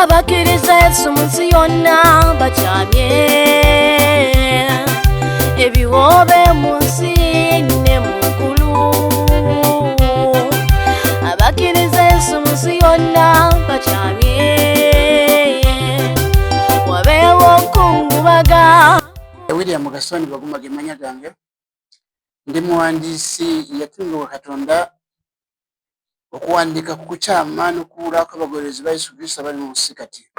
Abakiriza Yesu munsi yonna bakyamye, ebiwoobe munsi ne mukulu. Abakiriza Yesu munsi yonna bakyamye, wabeewo okungubaga. William Gasoni Bagumaga emanya gange, ndi muwandiisi yatumibwa Katonda okuwandiika ku kukyama n'okubuulako abagoberezi ba Yesu Kristo abali mu nsi kati.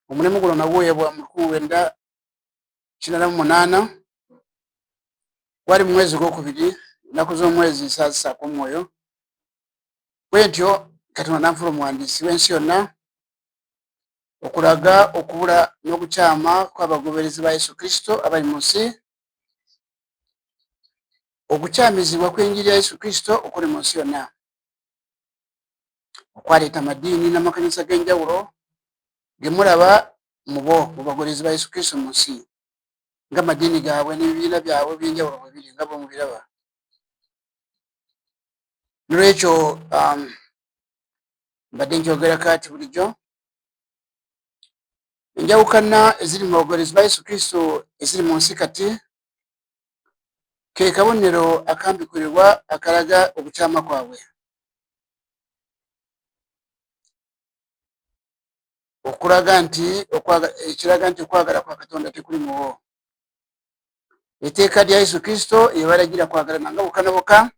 Omulimu guno nagwoyebwa mu 1998 gwali mu mwezi gwokubiri, ennaku z'omwezi nsazisaako omwoyo. Bwe ntyo Katonda nanfula omuwandiisi w'ensi yonna okulaga okubula n'okukyama kw'abagoberezi ba Yesu Kristo abali mu nsi, okukyamizibwa kw'enjiri ya Yesu Kristo okuli mu nsi yonna, okwaleeta amadiini n'amakanisa g'enjawulo ge mulaba mu bagoberezi ba Yesu Kristo mu nsi, ng'amadiini gaabwe n'ebibiina byabwe eby'enjawulo bwe biri nga bwe mubiraba. Nolwekyo mbadde nkyogerako ati bulijjo enjawukana eziri mu bagoberezi ba Yesu Kristo eziri mu nsi kati ke kabonero akambikurirwa akalaga okukyama kwabwe, ekiraga nti okwagala kwa Katonda tekuli mu bo. Etteeka lya Yesu Kristo lyebalagira kwagalana nga bokka na bokka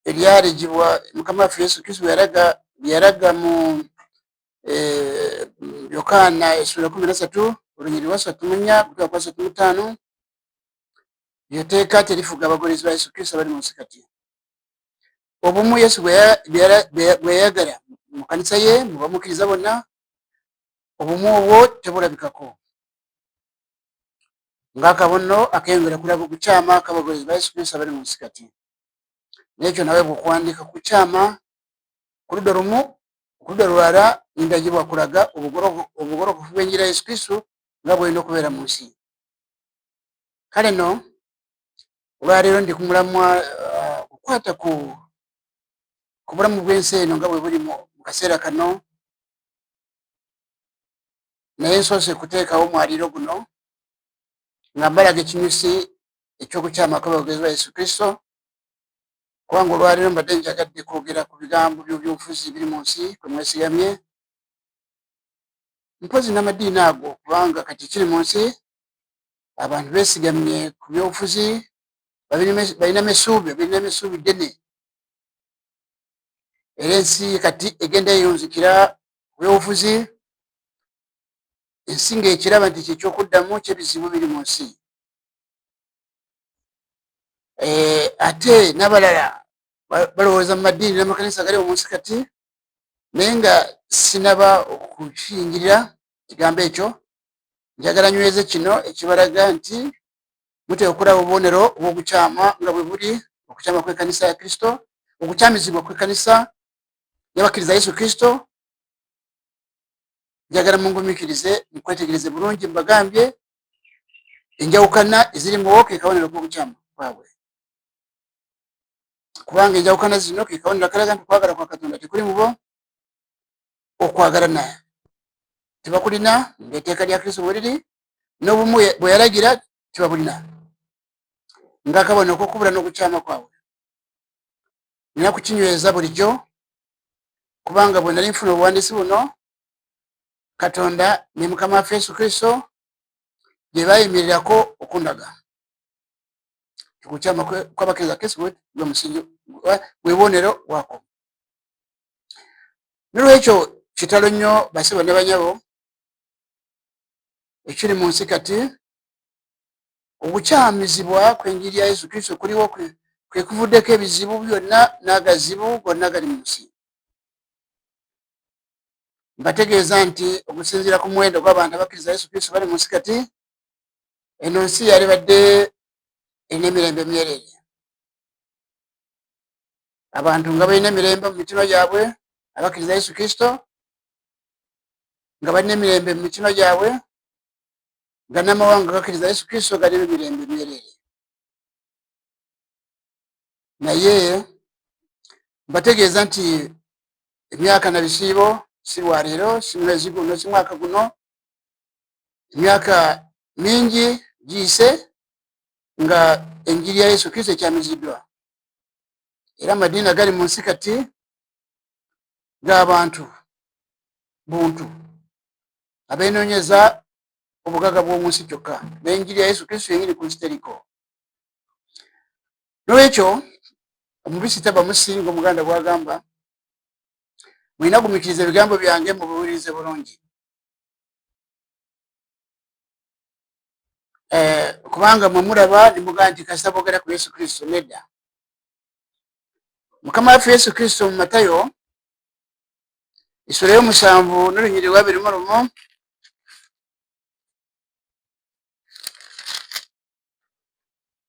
eryalegibwa Mukama waffe Yesu Kristo yalaga mu Yokaana essula 13 olunyiriri lwa 34 gutwa kwa 35. Eryo tteeka terifuga abagoberezi ba Yesu Kristo abali mu nsi kati. Obumu Yesu bwe yayagala mu kanisa ye mu bamukkiriza bonna, obumu obwo tebulabikako ng'akabono akeyongera kulaga okukyama kw'abagoberezi ba Yesu Kristo abali mu nsi kati. N'ekyo nawe bw'okuwandiika ku kukyama ku ludda lumu, ku ludda lulala ndagibwa kulaga obugolokofu bw'enjiri ya Yesu Kristo nga bw'erina okubeera mu nsi. Kale no olwaleero ndi kumulamwa okukwata ku bulamu bw'ensi eno nga bwe buli mu kaseera kano, naye nsoose kuteekawo mwaliiro guno nga mbalaga ekinyusi ekyokukyama kw'abagoberezi ba Yesu Kristo, kubanga olwaleero mbadde njagadde kwogera ku bigambo by'obufuzi biri mu nsi kwe mwesigamye, mpozi n'amadiini ago, kubanga kati kiri mu nsi abantu beesigamye ku byobufuzi, balinamu essuubi ddene, era ensi kati egenda yeyunzikira ku byobufuzi, ensi ng'ekiraba nti kyekyokuddamu ky'ebizibu biri mu nsi. Ate n'abalala balowooza mu madiini n'amakanisa gali mu nsi kati, naye nga sinaba okukiyingirira kigambo ekyo. Njagala nyweze kino ekibalaga nti muteekwa okulaba obubonero obw'okukyama nga bwe buli, okukyama kw'ekkanisa ya Kristo, okukyamizibwa kw'ekkanisa y'abakkiriza Yesu Kristo. Njagala mungumiikirize mukwetegereze bulungi, mbagambye enjawukana eziri mu bo ke kabonero k'okukyama kwabwe, kubanga enjawukana zino ke kabonero akalaga nti okwagala kwa Katonda tekuli mu bo, okwagalana tebakulina ng'etteeka lya Kristo bwe liri, n'obumu bwe yalagira tebabulina ng'akabonero k'okubula n'okukyama kwabwe. Nina kukinyweza bulijjo, kubanga bwe nali nfuna obuwandiisi buno, Katonda ne Mukama waffe Yesu Kristo gye baayimirirako okundaga okukyama kw'abakkiriza Kristo gwe musingi bwe bubonero bwako. Nolwekyo kitalo nnyo basebo ne banyabo ekiri mu nsi kati, okukyamizibwa kw'enjiri ya Yesu Kristo kuliwo kwe kuvuddeko ebizibu byonna n'agazibu gonna gali mu nsi. Mbategeeza nti okusinziira ku muwendo gw'abantu abakkiriza Yesu Kristo bali mu nsi kati, eno nsi yali badde erina emirembe myereere. Abantu nga balina emirembe mu mitima gyabwe, abakkiriza Yesu Kristo nga balina emirembe mu mitima gyabwe, nga n'amawanga gakkiriza Yesu Kristo galina emirembe myereere. Naye mbategeeza nti emyaka na bisiibo si lwa leero si mwezi guno si mwaka guno, emyaka mingi giyise nga enjiri ya Yesu Kristo ekyamiziddwa, era amadiini agali mu nsi kati g'abantu buntu abeenoonyeza obugaga bw'omu nsi kyokka, n'enjiri ya Yesu Kristo yenyini ku nsi teriko. Nolwekyo omubisi taba musinga omuganda bwagamba, mulina gumikiriza ebigambo byange mubiwulirize bulungi. Kubanga mwe mulaba nimugaa nti kasita boogera ku Yesu Kristo, nedda. Mukama waffe Yesu Kristo mu Matayo essula y'omusanvu n'olunyiriri lwa 21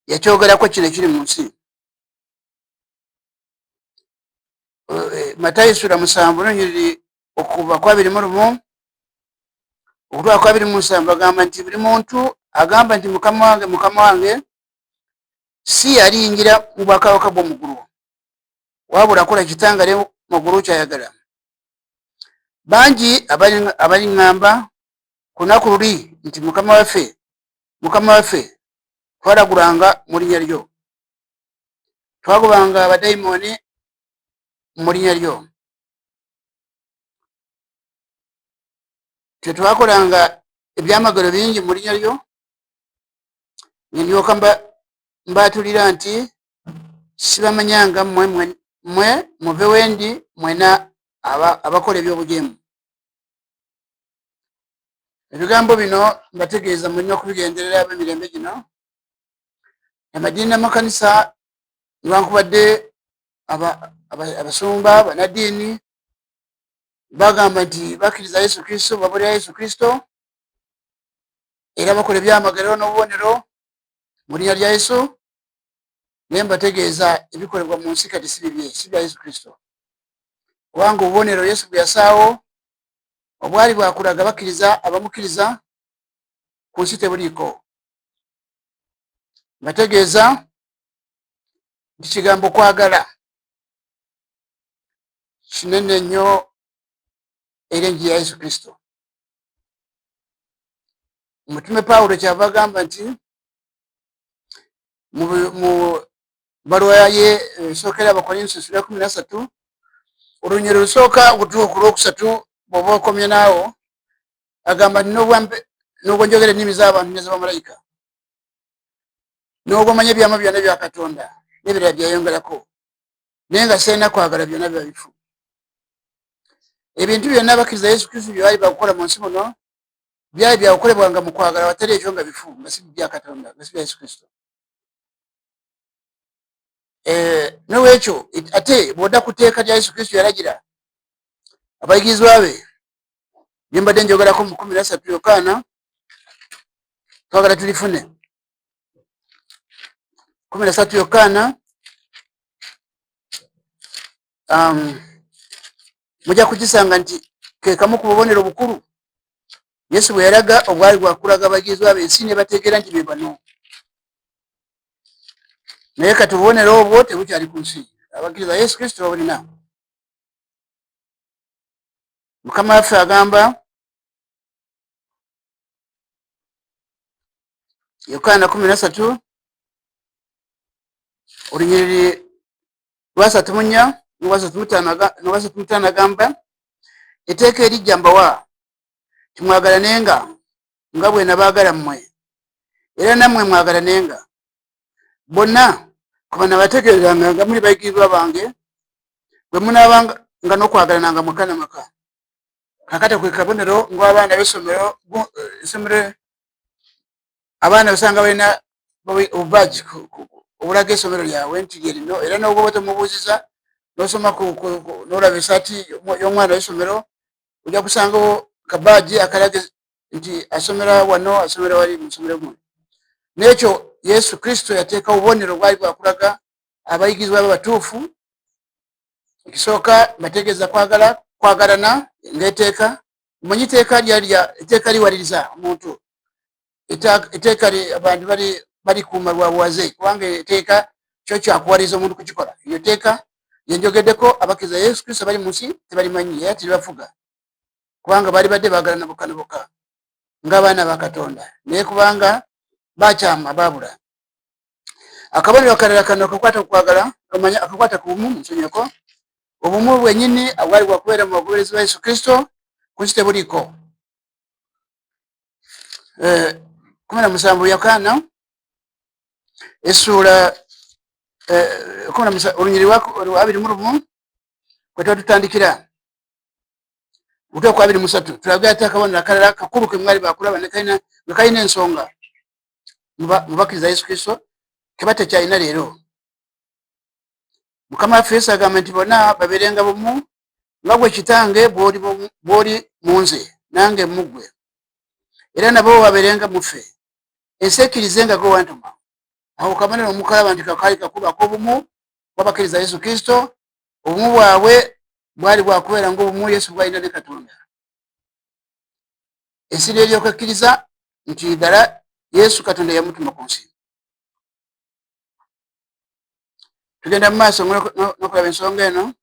yakyogerako kino ekiri mu nsi. Matayo essula 7 n'olunyiriri okuva kwa 21 okutwala kwa 27 agamba nti buli muntu agamba nti mukama wange mukama wange si yaliyingira mu bwakabaka bw'omu ggulu, wabula akola kitangale mu ggulu ky'ayagala. Bangi abaliŋŋamba ku lunaku luli nti mukama waffe twalagulanga mu linnya lyo, twagobanga abadayimooni mu linnya lyo, tetwakolanga ebyamagero bingi mu linnya lyo. Ndyoka mbaatulira nti sibamanyanga mmwe muve wendi mwena abakola ebyobujeemu. Ebigambo bino mbategeeza mulina okubigenderera ab'emirembe gino. Amadiini n'amakanisa newankubadde abasumba bannaddiini bagamba nti bakkiriza Yesu Kristo, babuulira Yesu Kristo, era bakola ebyamagero n'obubonero mu linnya lya Yesu. Naye mbategeeza ebikolebwa mu nsi kati si bibye, si bya Yesu Kristo, kubanga obubonero Yesu bwe yasaawo obwali bwakulaga bakkiriza abamukkiriza ku nsi tebuliiko. Mbategeeza nti kigambo kwagala kinene nnyo era enjiri ya Yesu Kristo. Omutume Pawulo kyava agamba nti mu baluwa ye esookera Abakorinto essula 13 olunyiriri olusooka okutuuka ku lwokusatu bw'oba okomye naawo agamba nti n'obwo njogera ennimi z'abantu n'ez'abamalayika, n'obwo omanya ebyama byonna bya Katonda n'ebirala byayongerako, naye nga sirina kwagala byonna biba bifu. Ebintu byonna abakkiriza Yesu Kristo bye baali bakukola mu nsi muno byali byakukolebwanga mu kwagala, watali ekyo nga bifu, nga si bya Katonda, nga si bya Yesu Kristo. Nolwekyo ate bw'odda ku tteeka lya Yesu Kristo yalagira abayigirizwa be bye mbadde njogerako mu 13 Yokaana, twagala tulifune 13 Yokaana, mujja kukisanga nti ke kamu ku bubonero bukulu Yesu bwe yalaga obwali bwakulaga abayigirizwa be ensi ne bategeera nti be bano. Naye kati obubonero obwo tebukyali ku nsi, abakkiriza Yesu Kristo babulina. Mukama waffe agamba Yokaana 13 olunyiriri lwa 34 n'olwa 35 agamba, etteeka erijja mbawa timwagalanenga nga bwe nabaagala mmwe, era nammwe mwagalanenga. Bonna kuba nabategeezanga nga muli bayigirizwa bange bwe munaabanga n'okwagalananga maka na maka. Kakati kwe kabonero ng'abaana b'essomero abaana basanga balina obubaagi obulaga essomero lyabwe nti lye lino, era n'obwoba tomubuuziza n'osoma n'olaba esaati y'omwana w'essomero ojja kusangawo kabaagi akalaga nti asomera wano, asomera wali mu ssomero guno. N'ekyo Yesu Kristo yateekawo obubonero bwali bwakulaga abayigirizwa be batuufu. Ekisooka bategeeza kwagalana ng'etteeka. Omanyi etteeka liwaliriza omuntu, etteeka abantu balikuuma lwa buwaze, kubanga etteeka kyo kyakuwaliriza omuntu kukikola. Eryo tteeka yenjogeddeko abakkiriza Yesu Kristo bali munsi tebalimanyi era tebafuga kubanga bali badde bagalana bokka bokka ng'abaana ba Katonda naye kubanga bakyama babula. Akabonero akalala kano akakwata kukwagala omanya akakwata ku bumu nsonyeko obumu bwennyini abwali bwakubeera mu bagoberezi ba Yesu Kristo kunsi tebuliko. 17 Yokaana essuula olunyiri lwa 21 kwe tuba tutandikira Lutuuka kwa 23 tulaga ate akabonero akalala kakulu ke mwali bakulaba ne kalina ensonga mu bakkiriza Yesu Kristo ke batakyalina leero. Mukama waffe Yesu agamba nti bonna babeerenga bumu nga gwe kitange bw'oli mu nze nange mu ggwe era nabo babeerenga mu ffe ensi ekkirizenga gwe wantuma. Awo kabonero mukalaba nti kakaali kakulu ak'obumu bw'abakkiriza Yesu Kristo. Obumu bwabwe bwali bwakubeera ng'obumu Yesu bwalina ne Katonda. Ensi eryoka ekkiriza nti ddala Yesu Katonda yamutuma ku nsi. Tugenda mu maaso n'okulaba ensonga eno.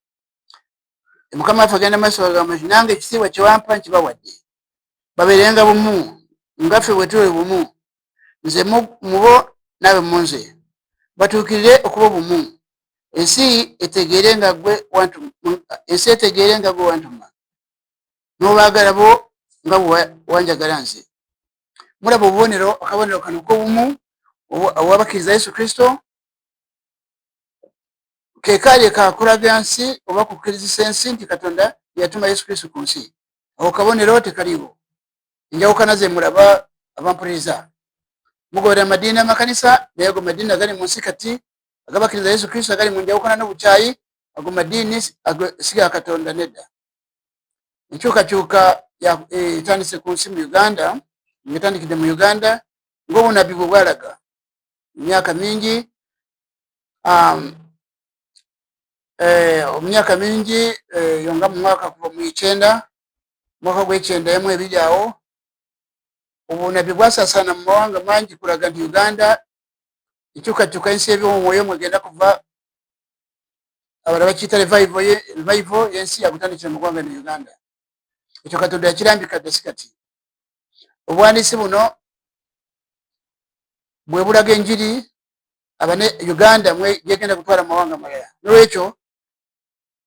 Mukama waffe agenda mu maaso agamba nti nange ekitiibwa kye wampa nkibawadde babeerenga bumu nga ffe bwe tuli bumu nze mu bo naawe mu nze batuukirire okuba obumu ensi etegeere nga gwe wantuma n'obaagala bo nga bwe wanjagala nze. Mulaba obubonero akabonero kano k'obumu obw'abakkiriza Yesu Kristo ke kaali kakulaga nsi oba kukkirizisa ensi nti Katonda yatuma Yesu Kristo ku nsi. Awo kabonero tekaliiwo. Enjawukana ze mulaba abampuliriza mugoberera amadiini amakanisa naye ago madiini agali mu nsi kati agabakkiriza Yesu Kristo agali mu njawukana n'obukyayi ago madiini si ga Katonda nedda. Enkyukakyuka etandise ku nsi mu Uganda etandikidde mu Uganda ng'obunabbi bwe bwalaga emyaka mingi omumyaka mingi yonga mu mwaka kuva mu 9 mwaka gw'9 awo obunabbi bwasaasaana mu mawanga mangi kulaga nti Uganda enkyukakyuka ensi y'eby'omwoyo mwegenda kuva abala bakiyita revival y'ensi yagutandikira mu ggwanga ne Uganda. Ekyo Katonda yakirambika dda si kati. Obwandiisi buno bwe bulaga enjiri Uganda mwe gyegenda kutwala mu mawanga malala. N'olwekyo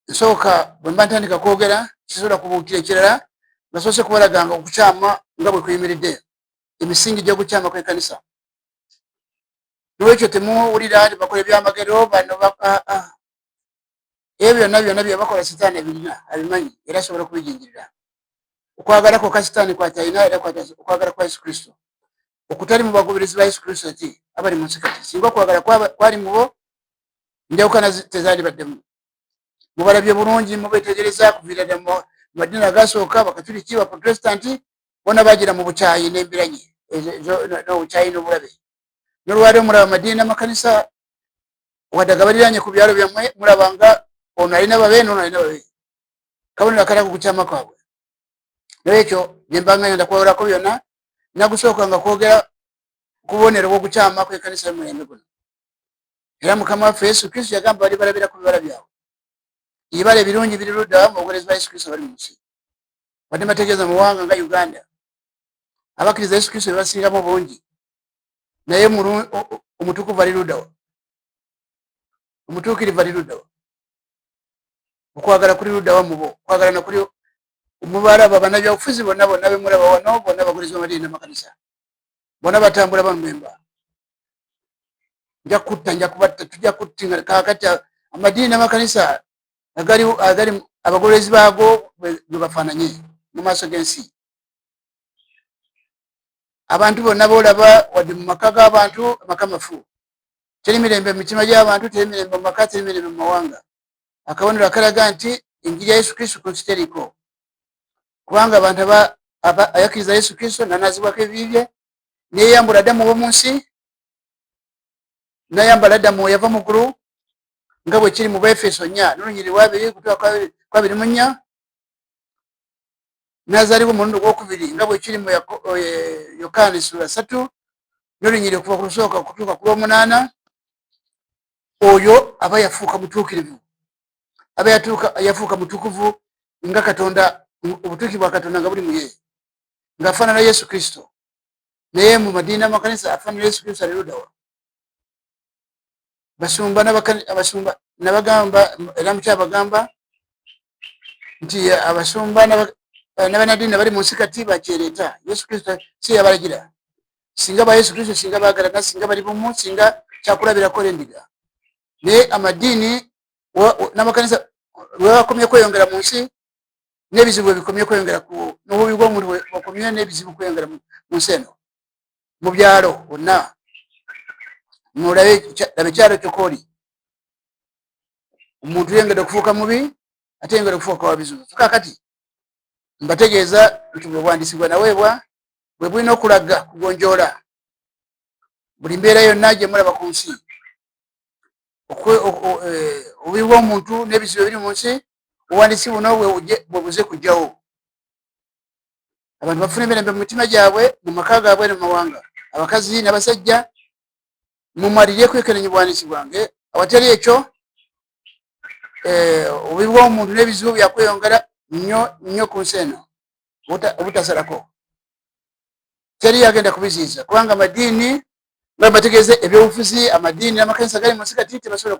nsooka bwe mba ntandika kwogera kisobola kubuukira ekirala nasoose kubalaganga okukyama nga bwe kuyimiridde emisingi gy'okukyama kw'ekkanisa. N'olwekyo temuwulira nti bakola ebyamagero bano ebyo byonna byebakola sitaani abirina abimanyi era asobola kubijingirira. Okwagala kwokka sitaani kwatalina era okwagala kwa Yesu Kristo okutali mu bagoberezi ba Yesu Kristo ati abali mu nsi kati. Singa okwagala kwali mu bo enjawukana tezaali baddemu. Mubalabye bulungi mubeetegereza kuviira ddala mu madiini agasooka bakatuliki baprotestanti bonna bagira mu bukyayi n'embiranye n'obukyayi n'obulabe. N'olwaleero mulaba amadiini amakanisa wadde agabaliranye ku byalo byammwe mulaba nga ono alina babe n'ono alina babe. Kabonero akalala ku kukyama kwabwe. N'olwekyo bye mba ngenda kwawulako byonna nagusookanga kwogera ku bubonero bw'okukyama kw'ekkanisa y'omulembe guno. Era Mukama waffe Yesu Kristo yagamba bali balabira ku bibala byabwe. Ebibala ebirungi biri ludda mu bagoberezi ba Yesu Kristo bali mu nsi. Wadde mbategeeza mu ggwanga nga Uganda abakkiriza Yesu Kristo bebasingamu bungi naye omutukuvu ali luddawa, omutuukirivu ali luddawa, okwagala kuli luddawa mu bo, okwagala nakuli mubalaba bannabyabufuzi bonna be mulaba wano bonna bagoberezi b'amadiini n'amakanisa bonna batambula bamwemba. Nja kutta nja kubatta tujja kuttinga kaakati amadiini n'amakanisa agali abagoberezi baago bwe bafaananye mu maaso g'ensi. Abantu bonna boolaba wadde mu maka g'abantu amaka mafu. Teri mirembe mu mitima gy'abantu, teri mirembe mu maka, teri mirembe mu mawanga. Akabonero akalaga nti enjiri ya Yesu Kristo ku nsi teriko. Kubanga abantu ayakkiriza Yesu Kristo n'anaazibwako ebibi bye neeyambula Adamu ow'omu nsi n'ayambala Adamu yava mu ggulu nga bwe kiri mu Befeso 4 n'olunyiri 2 kutuuka ku 24 n'azaalibwa omulundi ogwokubiri nga bwe kiri mu Yokaana 3 n'olunyiri okuva ku lusooka kutuuka ku lw'omunaana. Oyo aba yafuuka mutuukirivu aba yafuuka mutukuvu nga Katonda, obutuuki bwa Katonda nga buli mu ye, ng'afaanana Yesu Kristo. Naye mu madiini n'amakanisa afaanana Yesu Kristo ali ludda wa? Basumba nabagamba era mukyabagamba nti abasumba n'abanadiini abali mu nsi kati bakyereeta. Yesu Kristo si yabalagira. Singa ba Yesu Kristo singa baagalana, singa bali bumu, singa kyakulabirako endiga. Naye amadiini n'amakanisa bwe bakomye kweyongera mu nsi, n'ebizibu bikomye kweyongera, n'obubi bw'omuntu bukomye n'ebizibu kweyongera mu nsi eno. Mu byalo wonna nolabe ekyalo kyokoli, omuntu yengedde okufuuka mubi ate yengedde okufuuka wabizibu. Kakati mbategeeza nti bwe bwandiisi bwe naweebwa bwe bulina okulaga kugonjoola buli mbeera yonna gye mulaba ku nsi, obubi bw'omuntu n'ebizibu ebiri mu nsi. Obuwandiisi buno bwe buze kujjawo, abantu bafuna emirembe mu mitima gyabwe, mu maka gaabwe ne mu mawanga. Abakazi n'abasajja mumalire kwekenenya obwandiisi bwange. Awatali ekyo obubi bw'omuntu n'ebizibu byakweyongera nnyo ku nsi eno obutasalako. Teri yagenda kubiziiza, kubanga amadiini nga bategeeze ebyobufuzi, amadiini n'amakanisa gali mu nsi kati tebisobola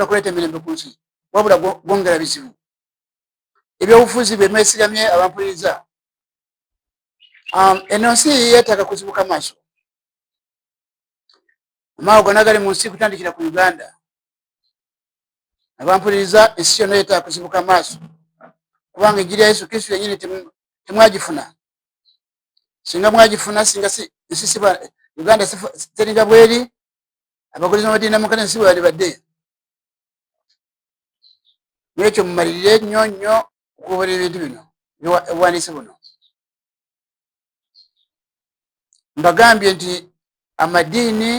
kuleeta emirembe ku nsi, wabula gwongera bizibu. Ebyobufuzi bemesigamye abampuliriza, eno nsi yeetaaga kuzibuka maaso. Amaago gonna gali mu nsi kutandikira ku Uganda. Abampuliriza, ensi yonna yeetaaga kuzibuka maaso, kubanga enjiri ya Yesu Kristo yennyini temwagifuna. Singa mwagifuna, singa Uganda teringa bweri, abakozi b'amadiini n'amakanisa si bwe badde. N'ekyo mumalirire nnyo okugoberera ebintu bino obuwandiisi buno. Mbagambye nti amadiini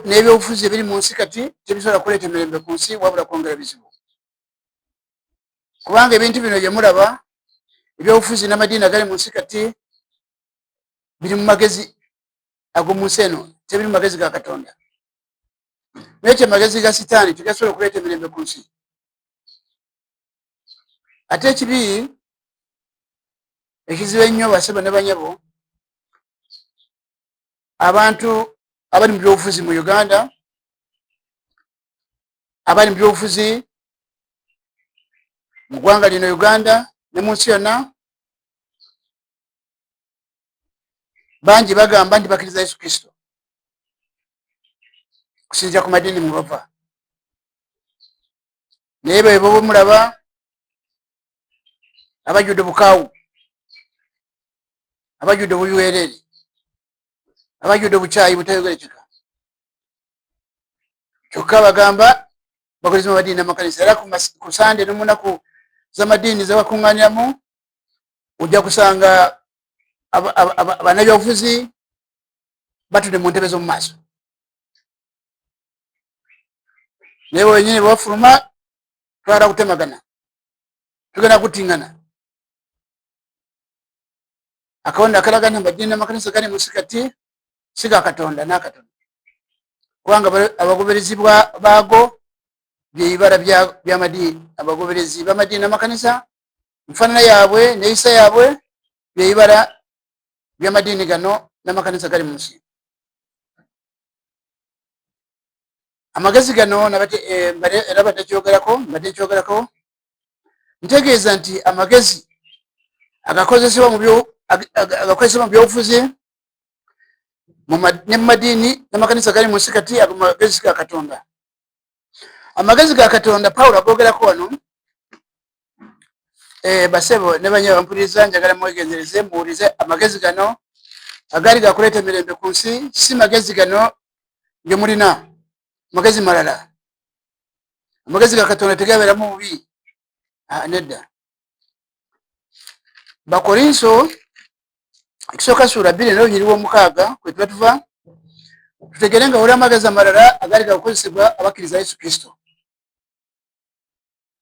n'ebyobufuzi ebiri mu nsi kati tebisobola kuleeta emirembe ku nsi, wabula kwongera bizibu. Kubanga ebintu bino bye mulaba, ebyobufuzi n'amadiini agali mu nsi kati biri mu magezi ag'omu nsi eno, tebiri mu magezi ga Katonda. N'ekyo amagezi ga Sitaani tegasobola okuleeta emirembe ku nsi. Ate ekibi ekizibu ennyo, basebo ne banyabo, abantu abali mu byobufuzi mu Uganda, abali mu byobufuzi mu ggwanga lino Uganda ne mu nsi yonna, bangi bagamba nti bakkiriza Yesu Kristo kusinziira ku madiini mwe bava. Naye bwe mulaba abajjudde bukaawu, abajjudde obubiweerere, abajjudde obukyayi butayogerekeka, kyokka bagamba bakozi b'amadiini n'amakanisa. Era ku Sande ne mu nnaku z'amadiini zebakuŋŋaaniramu, ojja kusanga bannabyobufuzi batudde mu ntebe z'omu maaso. Naye wenyini bwe bafuluma, twagala kutemagana, tugenda kuttiŋŋana. Akatonda akalaga nti amadiini n'amakanisa gali mu nsi kati si ga Katonda n'akatono, kubanga abagoberezi baago byebibala by'amadiini. Abagoberezi b'amadiini n'amakanisa, enfaanana yaabwe n'eyisa yaabwe byebibala by'amadiini gano n'amakanisa gali mu nsi. Amagezi gano era badde kyogerako, ntegeeza nti amagezi agakozesebwa mu byobufuzi ne mu madiini n'amakanisa gali mu nsi kati, ago magezi ga Katonda. Amagezi ga Katonda Pawulo agogerako wano. Basebo ne banyabo bampuliriza, njagala mwegenzereze muwulize. Amagezi gano agaali gakuleeta emirembe ku nsi si magezi gano ge mulina, magezi malala. Amagezi ga Katonda tegabeeramu bubi, nedda. Bakolinso ekisooka ssuula 2:6 kwe tuba tuva, tutegere nga waliwo amagezi amalala agaali gakukozesebwa abakkiriza Yesu Kristo.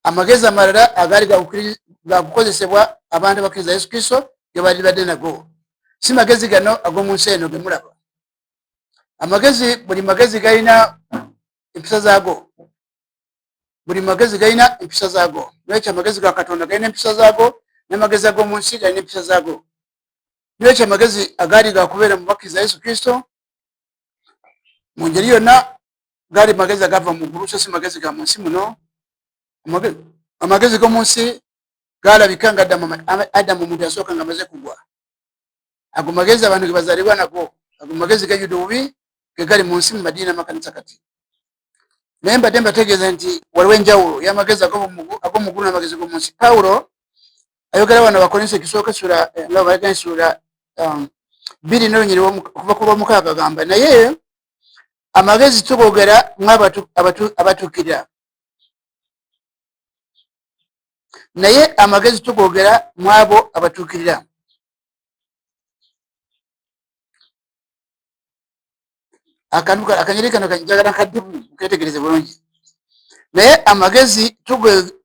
Amagezi amalala agaali gakukozesebwa abantu abakkiriza Yesu Kristo ge baali badde nago, si magezi gano ag'omu nsi eno ge mulaba. Amagezi, buli magezi galina empisa zaago. buli magezi galina empisa zaago. Nekyo amagezi ga Katonda galina empisa zaago, n'amagezi ag'omu nsi galina empisa zaago. Nekyo amagezi agaali gakubeera mu bakkiriza Yesu Kristo mu ngeri yonna gaali magezi agava mu ggulu, so si magezi ga mu nsi muno. Amagezi g'omu nsi gaalabika nga Adamu omuntu yasooka nga amaze kugwa. Ago magezi abantu ge bazaalibwa nago, ago magezi gajjudde obubi ge gali mu nsi mu madiini n'amakanisa kati. Naye mbadde mbategeeza nti waliwo enjawulo y'amagezi ag'omu ggulu n'amagezi g'omu nsi. Pawulo ayogera wano Abakolinso ekisooka sura 2 kuva ku lw'omukaaga agamba, naye amagezi tugoogera abatuukirira. Naye amagezi tugoogera mu abo abatuukirira. Akanyiri kano kanjagala kaddubu muketegereze bulungi. Naye amagezi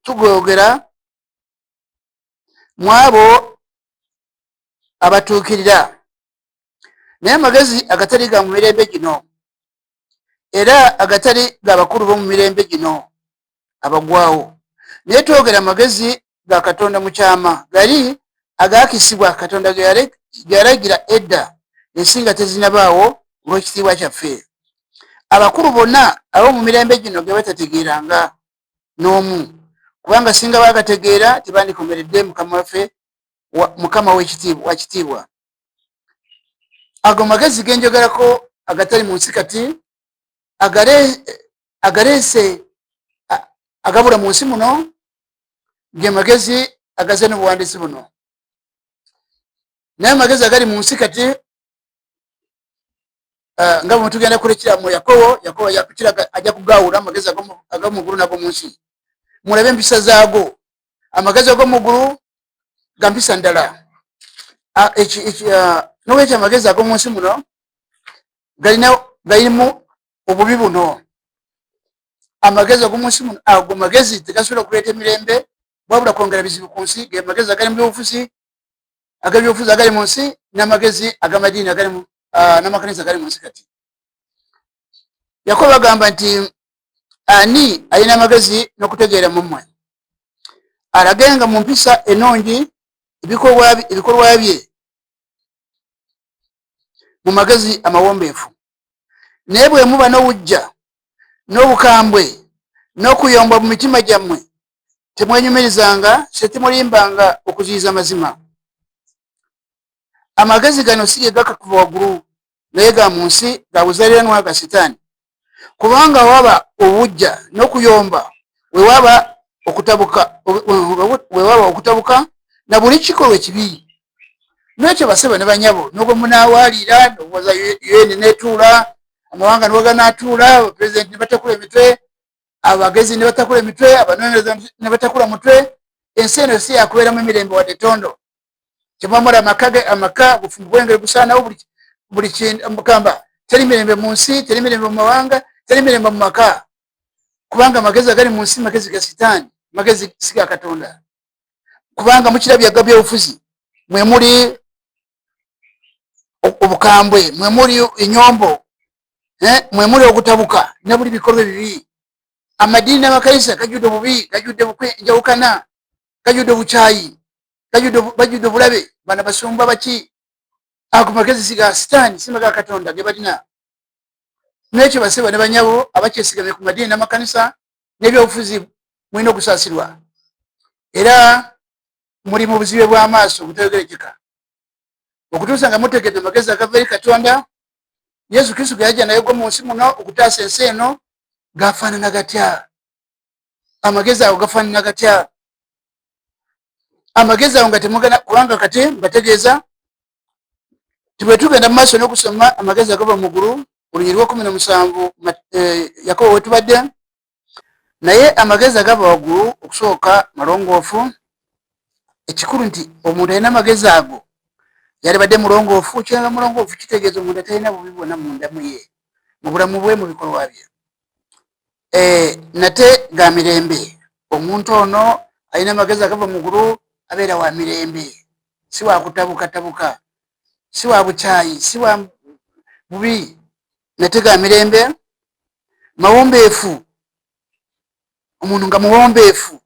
tugoogera mu abo abatuukirira. Naye amagezi agatali ga mu mirembe gino, era agatali ga bakulu b'omu mirembe gino abagwawo. Naye twogera amagezi ga Katonda mu kyama, gali agaakisibwa Katonda ge yalagira edda ensi nga tezinabaawo olw'ekitiibwa kyaffe. Abakulu bonna ab'omu mirembe gino ge batategeeranga n'omu, kubanga singa baagategeera tebandikomeredde Mukama waffe, Mukama wa kitiibwa. Ago magezi ge njogerako agatali mu nsi kati, agaleese agabula mu nsi muno, ge magezi agaze n'obuwandiisi buno. Naye amagezi agali mu nsi kati nga bwe tugenda kulekera mu Yakobo yakukiraga ajja kugaawula amagezi ag'omu ggulu n'ag'omu nsi. Mulabe empisa zaago. Amagezi ag'omu ggulu ga mpisa ndala. N'olwekyo amagezi ag'omu nsi muno galimu obubi buno. Amagezi ag'omu nsi muno, ago magezi tegasobola okuleeta emirembe wabula kwongera bizibu ku nsi. Ge magezi agali mu byobufuzi, ag'ebyobufuzi agali mu nsi, n'amagezi ag'amadiini agali n'amakanisa agali mu nsi kati. Yakobo agamba nti ani alina amagezi n'okutegeera mu mmwe, alagenga mu mpisa ennungi ebikolwa bye mu magezi amawombeefu. Naye bwe muba n'obujja n'obukambwe n'okuyomba mu mitima gyammwe, temwenyumirizanga, se temulimbanga okuziyiza mazima. Amagezi gano si ge gaka kuva waggulu, naye ga mu nsi, ga buzaaliranwa ga Setaani. Kubanga waba obujja n'okuyomba, weewaba okutabuka na buli kikolwa ekibi. N'ekyo baseba ne banyabo, n'obwe munaawaalira ndowooza UN neetuula, amawanga niwe ganaatuula, pulezidenti ne batakula emitwe, abagezi ne batakula emitwe, abanoonyereza ne batakula mutwe. Ensi eno si yakubeeramu emirembe wadde tondo. Kyemwamala amaka bufumbo bw'engeri busaanawo buli kintu mukamba. Teri mirembe mu nsi, teri mirembe mu mawanga, teri mirembe mu maka. Kubanga amagezi agali mu nsi magezi ga Setaani, magezi si ga Katonda. Kubanga mukirabyaga byobufuzi, mwe muli obukambwe, mwe muli enyombo, mwe muli okutabuka ne buli bikolwa ebibi. Amadiini n'amakanisa gajjudde obubi, gajjudde enjawukana, gajjudde obukyayi, bajjudde obulabe. Bana basumba baki? Ago magezi si ga Setaani, si ga Katonda ge balina. N'ekyo baseba ne banyabo abakyesigamye ku madiini n'amakanisa n'ebyobufuzi mulina okusaasirwa, era muli mu buzibe bw'amaaso obutegerekeka okutuusa nga mutegedde amagezi agava eri Katonda. Yesu Kristo ge yajja naye mu nsi muno okutaasa ensi eno gafaanana gatya? Amagezi ago gafaanana gatya? Amagezi ago nga temugana, kubanga kati mbategeeza tibwe tugenda mu maaso n'okusoma amagezi agava mu ggulu olunyiri lwa 17 Yakobo wetubadde. Naye amagezi agava waggulu okusooka malongoofu. Ekikulu nti omuntu alina amagezi ago yalibadde mulongoofu. Kyanga mulongoofu kitegeeza omuntu atalina bubi bwonna munda mu ye, mu bulamu bwe, mu bikolwa bye. Nate ga mirembe. Omuntu ono alina amagezi agava mu ggulu abeera wa mirembe, si wa kutabukatabuka, si wa bukyayi, si wa bubi. Nate ga mirembe, mawombeefu. omuntu nga muwombeefu,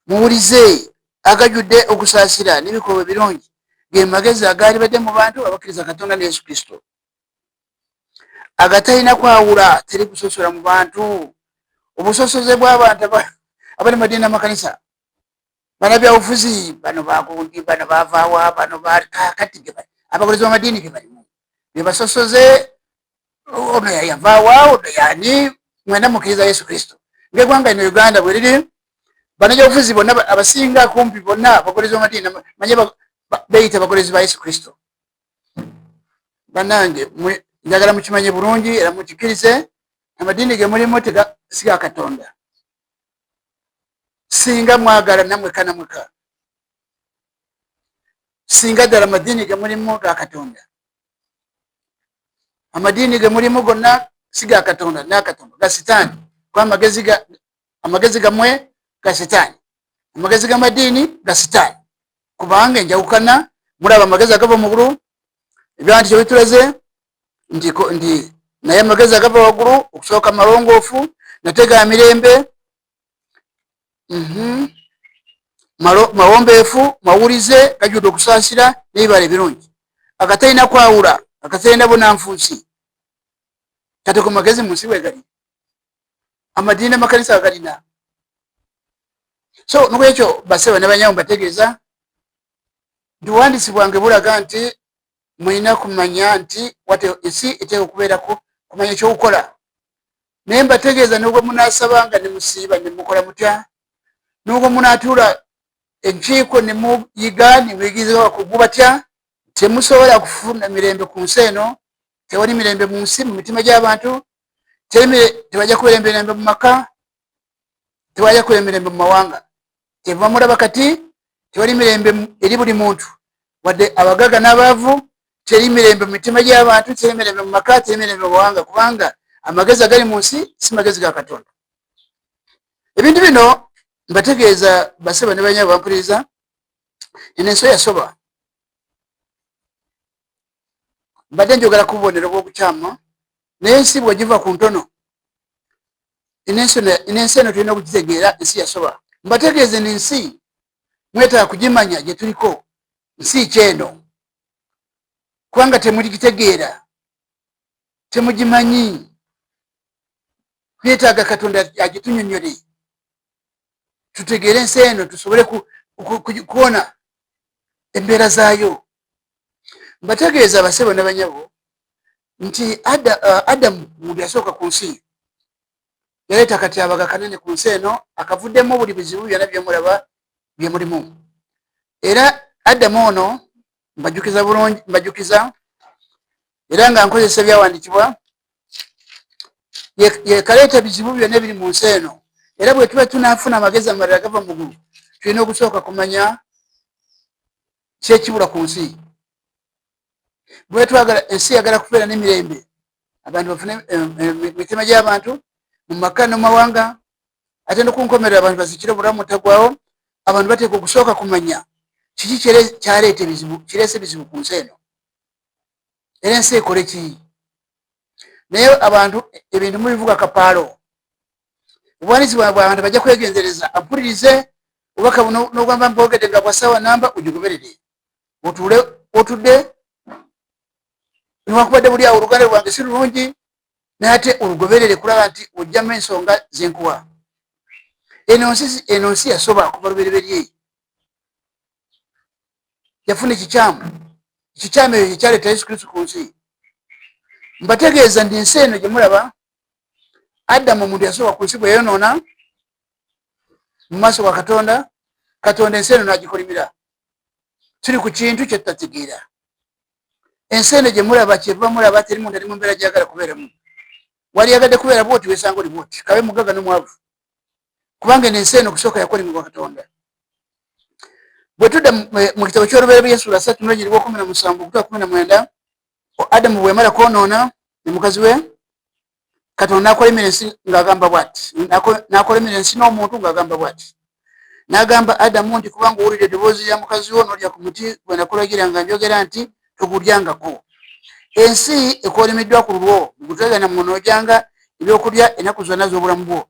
muwulize, agajudde okusaasira n'ebikolwa birungi, ge magezi agaalibadde mu bantu abakkiriza Katonda ne Yesu Kristo, agatalina kwawula, teri kusosola mu bantu. Obusosoze bw'abantu abali mu madiini n'amakanisa, bana byabufuzi, bano bagundi, bano bavaawa, bano kati abakolezi b'amadiini ge balimu bebasosoze, ono yavaawa, ono yani, mwena mukkiriza Yesu Kristo. Ng'eggwanga lino Uganda bwe liri, bano byabufuzi bonna abasinga kumpi bonna abakolezi b'amadiini manye beeyita abakolezi ba Yesu Kristo. Bannange njagala mukimanye bulungi era mukikkirize, amadiini ge mulimu si ga Katonda. Singa mwagala namweka namweka, singa ddala amadiini ge mulimu ga Katonda. Amadiini ge mulimu gonna si ga Katonda, n'akatonda ga Sitaani. Kuba amagezi gammwe ga Sitaani, amagezi g'amadiini ga Sitaani. Kubanga enjawukana, mulaba amagezi agava mu ggulu, ebyanti kye bitulaze nti naye amagezi agava waggulu okusooka malongoofu, nate ga mirembe, mawombeefu, mawulize, gajudde okusaasira n'ebibala ebirungi, agatalina kwawula, agatalina bunanfuusi. Kati ku magezi mu nsi bwe gali, amadiini n'amakanisa agalina. So nolwekyo baseba ne banyamu bategeeza nti buwandiisi bwange bulaga nti mulina kumanya nti ensi eteeka okubeerako kumanya ekyokukola. Naye mbategeeza nubwo munaasaba nga ne musiiba ne mukola mutya, nubwo munaatuula enkiiko ne muyiga ne muyigiriza wakugu batya, temusobola kufuna mirembe ku nsi eno. Tewali mirembe mu nsi, mu mitima gy'abantu. Tewajja kubeera mirembe mu maka, tewajja kubeera mirembe mu mawanga. Kyeva mulaba kati tewali mirembe eri buli muntu, wadde abagaga n'abaavu. Teri mirembe mu mitima gy'abantu, teri mirembe mu maka, teri mirembe mu mawanga, kubanga amagezi agali mu nsi si magezi ga Katonda. Ebintu bino mbategeeza baseba ne banyabo bampuliriza, eno ensi yasoba. Mbadde njogera ku bubonero bw'obukyama, naye ensi bw'ogiva ku ntono, ensi eno tulina okugitegeera, ensi yasoba. Mbategeeze n'ensi mwetaaga kugimanya gye tuliko, nsi kyeno, kubanga temugitegeera, temugimanyi. Twetaaga Katonda agitunyonyole, tutegeere ensi eno, tusobole kuwona embeera zaayo. Mbategeeza abasebo ne banyabo nti Adamu omuntu yasooka ku nsi yaleeta akatyabaga kanene ku nsi eno, akavuddemu buli bizibu byonna byemulaba byemulimu. Era Adamu ono mbajukiza bulungi, mbajukiza era nga nkozesa ebyawandiikibwa, yekaleeta bizibu byonna ebiri mu nsi eno. Era bwe tuba tunaafuna amagezi amalala gava mu ggulu, tulina okusooka kumanya kyekibula ku nsi. Bwe twagala ensi yagala kubeera n'emirembe, abantu bafune mitima gy'abantu mu maka no mawanga, ate nokunkomerera abantu bazikire obulamu mutagwawo. Abantu bateeka okusooka kumanya kiki kyaleeta ebizibu, kireese ebizibu ku nsi eno, era ensi ekole ki. Naye abantu ebintu mubivuga kapaalo. Obuwandiisi bwabwe abantu bajja kwegenzereza, ampulirize obubaka buno n'ogamba mbwogedde nga bwa ssaawa namba ogigoberere, otuule otudde. Niwakubadde buli awo oluganda lwange si lulungi, naye ate olugoberere kulaba nti ojjamu ensonga zenkuwa. Eno nsi yasoba kuva lubereberye, yafuna ekikyamu. Ekikyamu ekyo kyaleeta Yesu Kristo ku nsi. Mbategeeza nti ensi eno gye mulaba, Adamu omuntu yasooka ku nsi bwe yonoona mu maaso ga Katonda, Katonda ensi eno n'agikolimira. Tuli ku kintu kye tutategeera. Ensi eno gye mulaba, kyeva mulaba teri muntu ali mu mbeera gyagala kubeeramu. Wali yagadde kubeera bwoti weesanga oli bwoti, kabe mugaga n'omwavu, kubanga ensi eno kusooka yakolimibwa Katonda. Bwe tudda mu kitabo ky'Olubereberye Ssuula 3:17-19, Adamu bwe yamala kwonoona ne mukazi we, Katonda n'akolimira ensi ng'agamba bw'ati, n'akolimira ensi n'omuntu ng'agamba bw'ati. N'agamba Adamu nti kubanga owulidde eddoboozi lya mukazi wo n'olya ku muti gwe nakulagira nga njogera nti togulyangako. Ensi ekolimiddwa ku lulwo, gutegana munoojanga ebyokulya ennaku zonna z'obulamu bwo.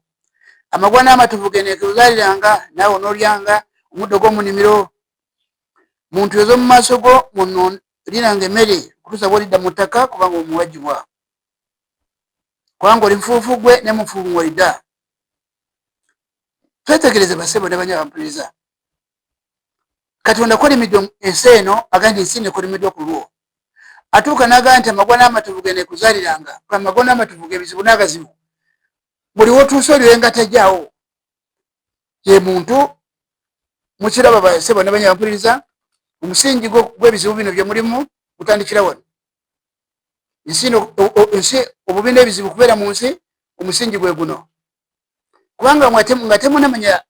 amagwa n'amatovu genekuzaliranga naawe onolyanga omuddo gw'omunimiro. muntu yoza mu maaso go muno linanga emmere kutuusa bwolidda mu ttaka kubanga omuwajibwa kubanga oli mufuufu gwe ne mufuufu ng'olidda. twetegereze basebo ne banyabampuliriza. katonda kolimidde ensi eno agandi ensi nekolimiddwa ku lwo. atuuka n'agamba nti amagwa n'amatovu genekuzaliranga amagwa n'amatovu gebizibu n'agazibu. buli wotuuse oliwenga tajjaawo ye muntu mukiraba basebo ne banyabampuliriza. omusingi gw'ebizibu bino bye mulimu gutandikira wano. ensi obubi n'ebizibu kubeera mu nsi omusingi gwe guno. kubanga nga temunamanya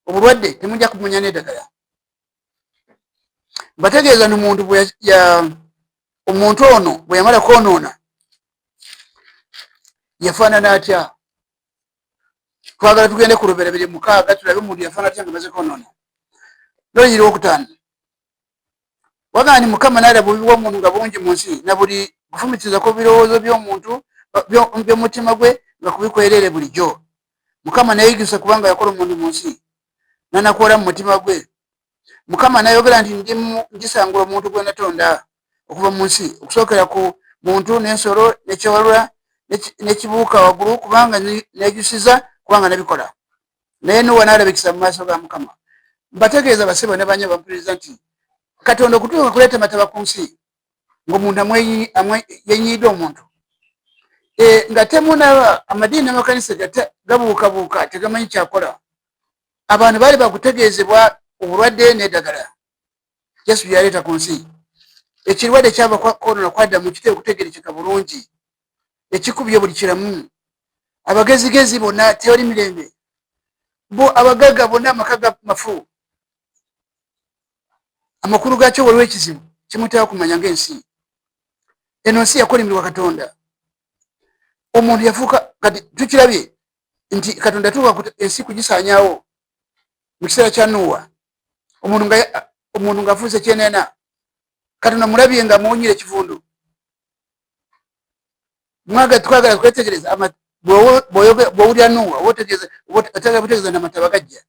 obulwadde temujja kumanya n'eddagala. mbategeeza omuntu ono bwe yamala kwonoona yafaanana atya. twagala tugende ku luberebere 6 tulabe omuntu yafaanana atya nga maze kwonoona. looyiri wokutaano wagamba nti mukama n'alaba obubi bw'omuntu nga bungi mu nsi na buli kufumitiriza ku birowoozo by'omuntu by'omutima gwe nga kubikwerere bulijjo. mukama nayeyigisa kubanga yakola omuntu mu nsi nanakuwola mu mutima gwe. mukama nayogera nti ngisangula omuntu gwe natonda okuva mu nsi okusookera ku muntu n'ensolo n'ekyewalula n'ekibuuka waggulu kubanga nejusiza kubanga nabikola. naye nuwa n'alabikisa mu maaso ga mukama. mbategeeza basebo ne banya bampuliriza nti katonda okutuuka kuleeta amataba ku nsi ng'omuntu yenyiidde omuntu nga temunaba amadiini n'amakanisa gabuukabuuka tegamanyi kyakola. abantu baali bakutegeezebwa obulwadde n'eddagala yesu yaleeta ku nsi. ekirwadde kyava kwonoona kwadda mu kiteewo okutegerekeka bulungi. ekikubye buli kiramu. abagezigezi bonna tewali mirembe. abagaga bonna amaka mafu. amakulu gaakyo waliwo ekizibu kimutera kumanya ng'ensi. eno nsi yakolimirwa katonda. omuntu yafuuka kati tukirabye nti katonda tuuka ensi kugisaanyaawo mu kiseera kya nuwa. omuntu ng'afuuse kyenena katonda mulabye nga amuwunyira ekivundu. twagala twetegereza bw'owulira nuwa otagala butegeeza n'amataba gajja.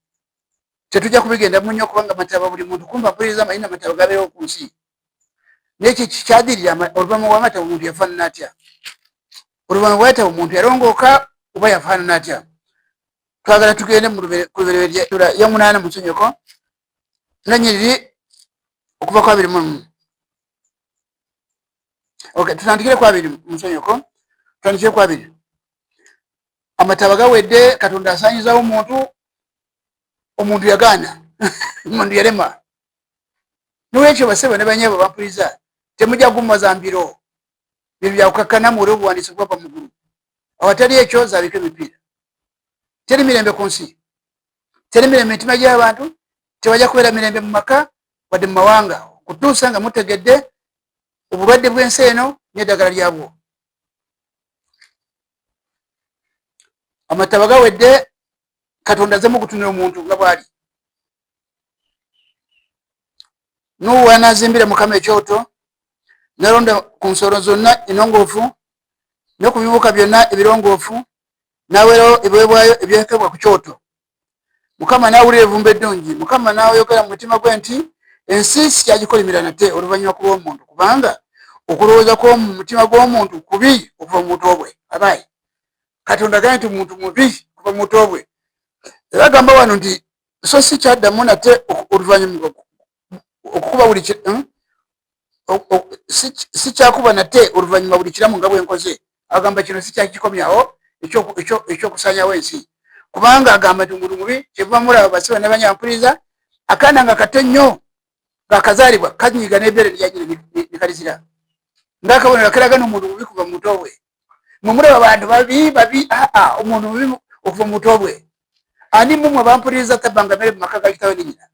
tetujja kubigenda munyo kubanga amataba buli muntu kumva mpuliriza amanyi amataba gabeerewo ku nsi. nekyo kikyadirira oluvannyuma lw'amataba omuntu yafaanana atya. oluvannyuma lw'amataba omuntu yalongooka oba yafaanana atya. twagala tugende ku lubereberye ya 8 mu nsonyoko nanyiriri okuva ku 21. tutandikire ku 2 mu nsonyoko. tutandikire ku 2. amataba gawedde katonda asaanyizawo omuntu yagaana omuntu yalema. nolwekyo basebo ne banyeebo bampuliriza temujja kumaza mbiro bye byakukakkana mu obuwandiisi bwava mu ggulu. awatali ekyo zaabika emipiira. teri mirembe ku nsi. teri mirembe mitima gy'abantu. tewajja kubeera mirembe mu maka wadde mu mawanga okutuusa nga mutegedde obulwadde bw'ensi eno n'eddagala lyabwo. amataba gawedde katonda azemu okutunira omuntu nga bw'ali. nuwa n'azimbira mukama ekyoto nalonda ku nsolo zonna enongoofu ne ku bibuuka byonna ebirongoofu n'aweerawo ebiweebwayo ebyekebwa ku kyoto. mukama n'awulira evumba eddungi. mukama n'ayogera mu mutima gwe nti ensi sikyagikolimira nate oluvannyuma ku lw'omuntu kubanga okulowooza kw'omu mutima gw'omuntu kubi okuva mu buto bwe. abayi katonda agambye nti omuntu mubi kuva mu buto bwe. era agamba wano nti so si kyaddamu nate oluvannyuma okukuba buli si kyakuba nate oluvannyuma buli kiramu nga bwenkoze. agamba kino si kyakikomyawo ekyokusaanyawo ensi kubanga agamba nti omuntu mubi kyevuba mulaba baseba ne banyampuliriza akaana nga kato nnyo ng'akazaalibwa kanyiiga n'ebbeere lyagire nekalizira ng'akabonero keraga n'omuntu mubi kuva mu buto bwe. mwemulaba abantu babi omuntu mubi okuva mu buto bwe. ani mumwe bampuliriza tabbanga mmere mu maka ga kitawe ne nnyina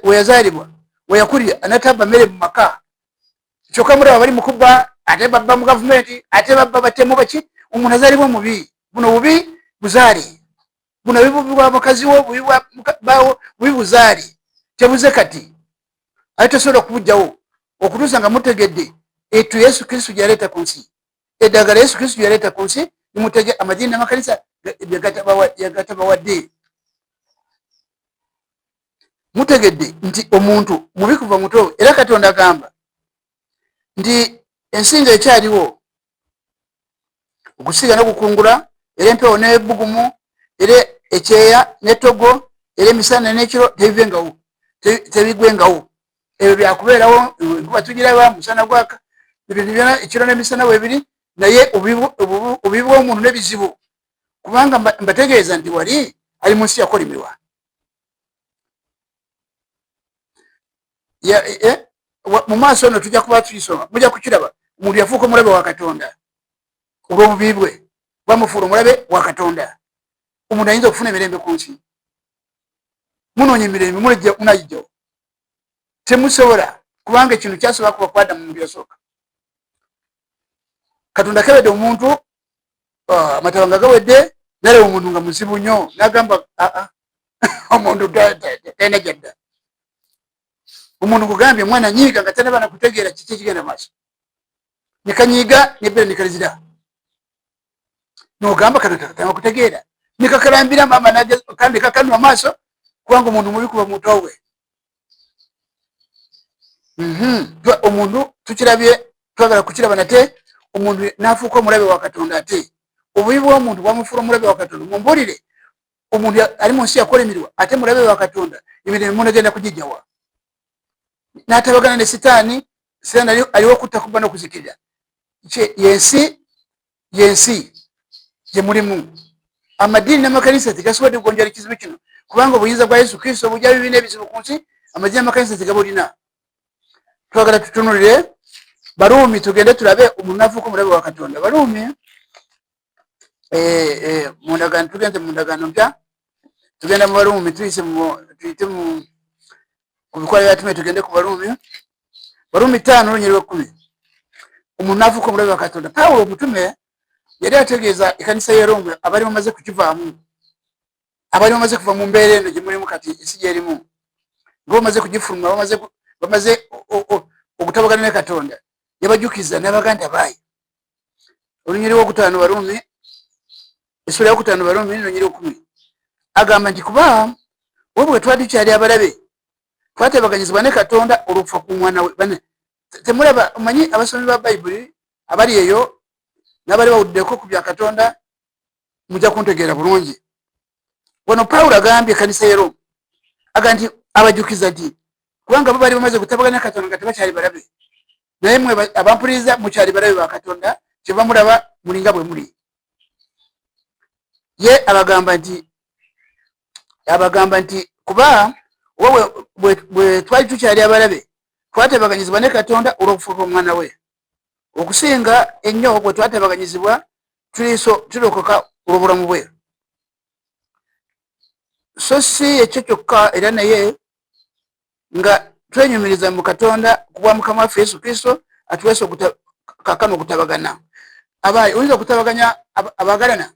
weyazaalibwa weyakulira anatabba mmere mu maka. kyokka mulaba bali mukubba ate babba mu gavumenti ate babba batemu baki. omuntu azaalibwa mubi. buno bubi buzaale. buno bubi bwa mukazi wo bubi buzaale. tebuze kati ate tosobola okubugjawo okutuusa nga mutegedde etu yesu kristo gyaleeta ku nsi. eddagala yesu kristo gyaleeta ku nsi nimutege amadini n'amakanisa yagatabawadde. Mutegedde nti omuntu mubi kuva muto, era Katonda agamba nti ensinga ekyaliwo okusiga n'okukungula, era empewo n'ebbugumu, era ekyeya n'ettogo, era emisana n'ekiro tebigwengawo. Ebyo byakubeerawo, enkuba tugiraba, musana gwaka, ebintu byonna ekiro n'emisana weebiri, naye obubi bw'omuntu n'ebizibu, kubanga mbategeeza nti wali ali mu nsi yakolimirwa. Mu maaso ono tujja kuba tuyisoma, mujja kukiraba, omuntu yafuuka omulabe wa Katonda olw'obubi bwe, bamufuula omulabe wa Katonda. Omuntu ayinza okufuna emirembe ku nsi, munoonya emirembe munagijjawo, temusobola, kubanga ekintu kyasobola kuba kwada mu muntu yasooka. Katonda akebedde omuntu, amataba nga gawedde, nalaba omuntu nga muzibu nnyo, n'agamba omuntu talina gyadda. Omuntu kugambye omwana nyiiga nga tanaba nakutegeera kiki ekigenda maaso, nekanyiiga nebbere nekalizira, nogamba kano tatama kutegeera, nekakalambira maama kandi kakanwa maaso, kubanga omuntu mubi kuba muto we. Omuntu tukirabye, twagala kukiraba nate, omuntu nafuuka omulabe wa Katonda. Ate obubi bw'omuntu bwamufuula omulabe wa Katonda. Mumbulire, omuntu ali mu nsi yakolimirwa, ate mulabe wa Katonda, emirembe munagenda kugijjawa. N'atabagana ne Sitaani, Sitaani aliwo okutta kuba n'okuzikirira. Yensi gye mulimu. Amadini n'amakanisa tegasobodde kugonjala ekizibu kino, kubanga obuyinza bwa Yesu Kristo bujja bibi n'ebizibu ku nsi, amadini n'amakanisa tegabulina. Twagala tutunulire Baruumi, tugende tulabe omuntu n'afuuka omulabe wa Katonda. Baruumi mundagaano, tugenze mu ndagaano mpya, tugenda mu Baruumi, tuyite ku bikwala byatume, tugende ku Baruumi. Baruumi 5:10. Omuntu n'afuuka omulabe wa Katonda. Pawulo omutume yali ategeeza ekkanisa y'e Roma abali bamaze kukivaamu, abali bamaze kuva mu mbeera eno gye mulimu kati, ensi gy'erimu, nga bamaze kugifuluma, bamaze okutabagana ne Katonda. Yabajjukiza n'abaga nti abaayi, olunyiri lwokutaano Baruumi, essula yokutaano Baruumi n'olunyiri 10, agamba nti kuba webwe twali tukyali abalabe, twatebaganyizibwa ne Katonda olw'okufa k'omwana we. Temulaba, omanyi abasomi ba Bayibuli abali eyo n'abali bawuddeko ku bya Katonda, mujja kuntegeera bulungi. Wano Pawulo agambye ekkanisa y'e Roma, aga nti abajjukiza nti kubanga bo bali bamaze kutabagana ne Katonda nga tebakyali balabe, naye mwe abampuliriza mukyali balabe ba Katonda, kyeva mulaba mulinga bwe muli. Ye abagamba nti kuba bwe twali tukyali abalabe, twatebaganyizibwa ne Katonda olw'okufa kw'omwana we. Okusinga ennyo bwe twatebaganyizibwa, tulokoka olw'obulamu bwe. So si ekyo kyokka, era naye nga twenyumiriza mu Katonda kubwa Mukama waffe Yesu Kristo atuweesa kakano okutabagana. Abaayi, oyinza okutabaganya abagalana,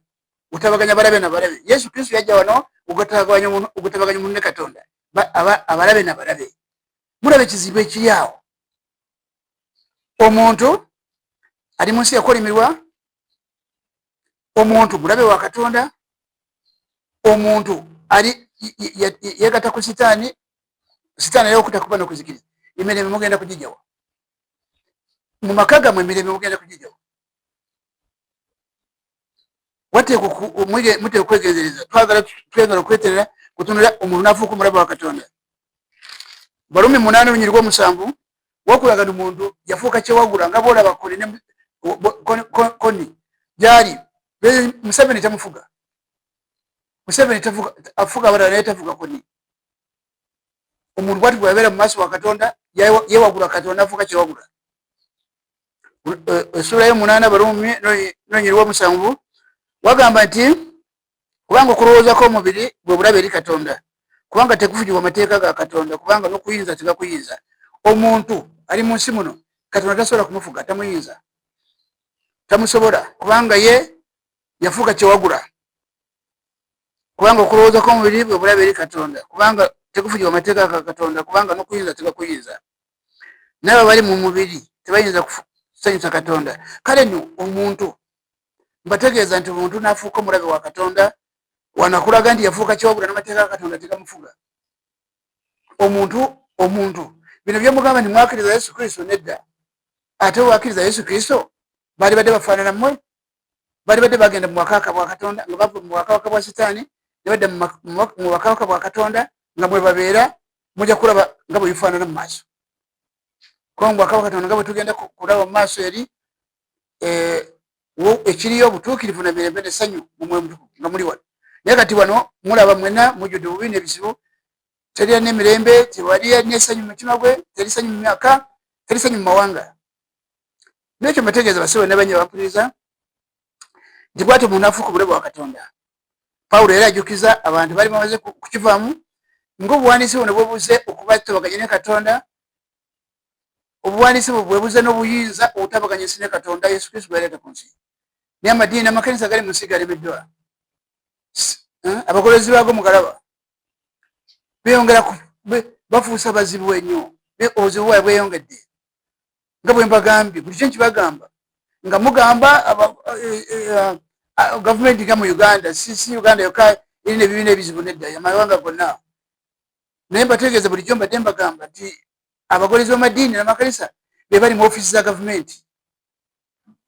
otabaganya balabe na balabe. Yesu Kristo yajja wano okutabaganya omuntu ne Katonda, abalabe na balabe. Mulabe ekizibu ekiri awo. Omuntu ali mu nsi yakolimirwa, omuntu mulabe wa Katonda, omuntu ali yegatta ku Sitaani, Sitaani ali okutakuba n'okuzikiriza. Emirembe mugenda kugijjawa. Mu maka gammwe emirembe mugenda kugijjawa. Muteekwa okwegezereza, twagala okweterera kutunula omuntu n'afuuka omulabe wa Katonda. Baruumi 8:7, wakulaga omuntu yafuuka kyewagula nga boolaba Koni gyali. Museveni tamufuga. Museveni afuga abalala naye tafuga Koni. Omuntu bw'ati bw'abeera mu maaso wa Katonda, yewagula Katonda afuuka kyewagula. Essula y'omunaana Baruumi 8:7 wagamba nti kubanga okulowooza kw'omubiri bwe bulabe eri Katonda, kubanga tekufugibwa amateeka ga Katonda, kubanga n'okuyinza tegakuyinza. Omuntu ali mu nsi muno, Katonda tasobola kumufuga, tamuyinza, tamusobola, kubanga ye yafuuka kyewagula. Kubanga okulowooza kw'omubiri bwe bulabe eri Katonda, kubanga tekufugibwa amateeka ga Katonda, kubanga n'okuyinza tegakuyinza. N'abo bali mu mubiri tebayinza kusanyusa Katonda. Kale nno omuntu mbategeeza nti omuntu nafuuka omulabe wa Katonda wanakulaga nti yafuuka kyawabula n'amateeka ga Katonda tegamufuga. Omuntu bino byemugamba nti mwakiriza Yesu Kristo nedda. Ate wakiriza Yesu Kristo bali badde bafaanana mmwe, bali badde bagenda mu bwakabaka bwa Katonda nga bava mu bwakabaka bwa Sitaani ne badda mu bwakabaka bwa Katonda nga mwe babeera mujja kulaba nga bwe bifaanana mu maaso. Ko mu bwakabaka Katonda nga bwe tugenda kulaba mu maaso eri ekiriyo obutuukirivu na mirembe n'essanyu mumwe nga muli wano. Naye kati wano mulaba mwena mujjudde obubi n'ebizibu, teri n'emirembe, tewali n'essanyu mu mutima gwe, teri ssanyu mu myaka, teri ssanyu mu mawanga. N'ekyo mbategeeza basibe ne banywa bampuliriza nti bw'atyo omuntu afuuka obulabe bwa Katonda. Pawulo era ajjukiza abantu bali bamaze kukivaamu ng'obuwandiisi buno bwebuze okubatabaganya ne Katonda, obuwandiisi bwe bwebuze n'obuyinza obutabaganya ensi ne Katonda Yesu Kristo bw'aleeta ku nsi. Naye amadiini n'amakanisa gali mu nsi galemeddwa. Abakolezi baago mugalaba beeyongera bafuusa bazibu ennyo, obuzibu bwabwe bweyongedde. Nga bwe mbagambye buli kyo nkibagamba nga mugamba gavumenti nga mu Uganda, si Uganda yokka erina ebibiina ebizibu nedda, amawanga gonna. Naye mbategeeza bulijjo mbadde mbagamba nti abagolezi b'amadiini n'amakanisa be bali mu ofiisi za gavumenti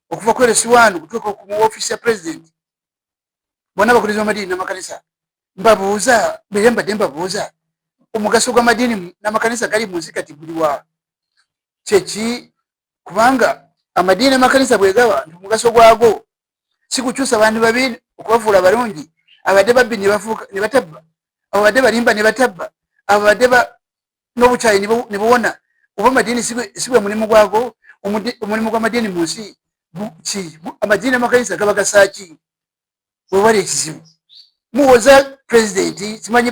okuva ku LS1 kutuuka ku ofiisi ya pulezidenti. Bonna abagolezi b'amadiini n'amakanisa mbabuuza, beera mbadde mbabuuza omugaso gw'amadiini n'amakanisa gali mu nsi kati guli wa kyeki? Kubanga amadiini n'amakanisa bwe gaba nti omugaso gwago si kukyusa bantu babi okubafuula abalungi, abadde babbi ne batabba, abadde balimba ne batabba, abadde n'obukyayi ne buwona. Oba amadiini si gwe mulimu gwago? Omulimu gw'amadiini mu nsi ki? Amadiini n'amakanisa gaba gasaaki? Bwe wali ekizibu muwoza pulezidenti, simanyi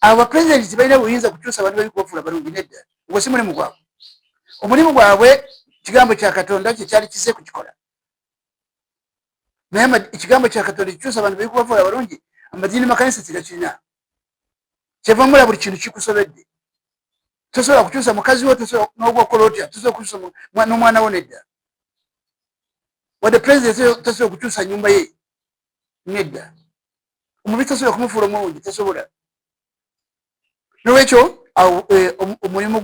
abo bapulezidenti tebalina buyinza kukyusa abantu babi kubafuula abalungi, nedda. Ogwo si mulimu gwabwe. Omulimu gwabwe kigambo kya Katonda kyekyali kize kukikola. Naye ekigambo kya Katonda kikyusa abantu babi kubafuula abalungi, amadiini n'amakanisa tegakirina. Kyeva mula buli kintu kikusobedde. Tosobola kukyusa mukazi wo, n'oba okola otya, tosobola kukyusa n'omwana wo, nedda. Wadde pulezidenti tosobola kukyusa nnyumba ye, nedda. Omubiri tosobola kumufuula omulungi, tosobola. Nolwekyo omulimu